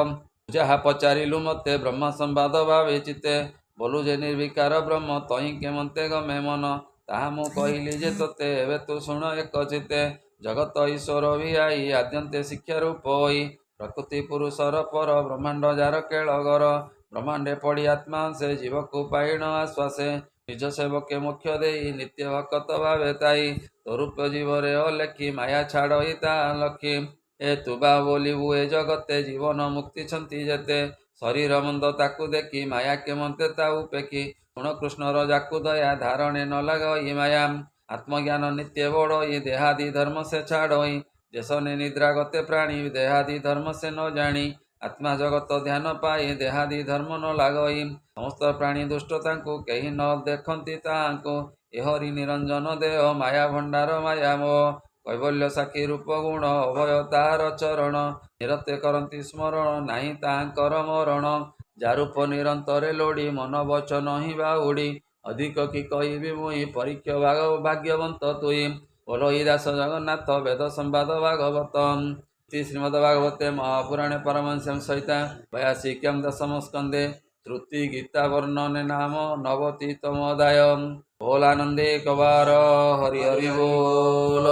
ଯାହା ପଚାରିଲୁ ମତେ ବ୍ରହ୍ମ ସମ୍ବାଦ ଭାବେ ଚିତେ ବୋଲୁ ଯେ ନିର୍ବିକାର ବ୍ରହ୍ମ ତହିଁ କେମନ୍ତେ ଗମେ ମନ ତାହା ମୁଁ କହିଲି ଯେ ତୋତେ ଏବେ ତୁ ଶୁଣ ଏକ ଚିତେ ଜଗତ ଈଶ୍ୱର ବିହାଇ ଆଦ୍ୟନ୍ତେ ଶିକ୍ଷା ରୂପ ହୋଇ ପ୍ରକୃତି ପୁରୁଷର ପର ବ୍ରହ୍ମାଣ୍ଡ ଯାର କେଳଗର ବ୍ରହ୍ମାଣ୍ଡେ ପଡ଼ି ଆତ୍ମା ସେ ଜୀବକୁ ପାଇଣ ଆଶ୍ୱାସେ ନିଜ ସେବକେ ମୋକ୍ଷ ଦେଇ ନିତ୍ୟ ଭକତ ଭାବେ ତାଇ ତୋ ରୂପ ଜୀବରେ ଅଲେଖି ମାୟା ଛାଡ଼ଇ ତା ଲକ୍ଷୀ ଏ ତୁ ବା ବୋଲିବୁ ଏ ଜଗତେ ଜୀବନ ମୁକ୍ତି ଛନ୍ତି ଯେତେ ଶରୀର ମନ୍ଦ ତାକୁ ଦେଖି ମାୟା କେମନ୍ତେ ତା ଉପେକ୍ଷୀ ଶୁଣ କୃଷ୍ଣର ଯାକୁ ଦୟା ଧାରଣେ ନ ଲାଗଇ ମାୟା ଆତ୍ମଜ୍ଞାନ ନିତ୍ୟ ବଡ଼ଇ ଦେହାଦି ଧର୍ମ ସେ ଛାଡ଼ଇ ଯେସନେ ନିଦ୍ରା ଗତେ ପ୍ରାଣୀ ଦେହାଦି ଧର୍ମ ସେ ନ ଜାଣି ଆତ୍ମା ଜଗତ ଧ୍ୟାନ ପାଇ ଦେହାଦି ଧର୍ମ ନ ଲାଗଇ ସମସ୍ତ ପ୍ରାଣୀ ଦୁଷ୍ଟ ତାଙ୍କୁ କେହି ନ ଦେଖନ୍ତି ତାହାଙ୍କୁ ଏହରି ନିରଞ୍ଜନ ଦେହ ମାୟା ଭଣ୍ଡାର ମାୟା ମୋହ କୈବଲ୍ୟ ସାକ୍ଷୀ ରୂପ ଗୁଣ ଅଭୟ ତାହାର ଚରଣ ନିରତେ କରନ୍ତି ସ୍ମରଣ ନାହିଁ ତାହାଙ୍କର ମରଣ ଯାରୂପ ନିରନ୍ତରେ ଲୋଡ଼ି ମନ ବଚନ ହିଁ ବାହୁଡ଼ି ଅଧିକ କି କହିବି ମୁଇଁ ପରୀକ୍ଷ ଭାଗ୍ୟବନ୍ତ ତୁଇ ବୋଲଇ ଦାସ ଜଗନ୍ନାଥ ବେଦ ସମ୍ବାଦ ଭାଗବତ ଶ୍ରୀମଦ ଭାଗବତେ ମହାପୁରାଣେ ପରମହଂସ୍ୟାଂ ସହିତା 82 ଦଶମ ସ୍କନ୍ଧେ श्रुति गीता वर्णने नाम 90तमोऽध्यायः बोल आनंदे कवार हरि हरि बोल।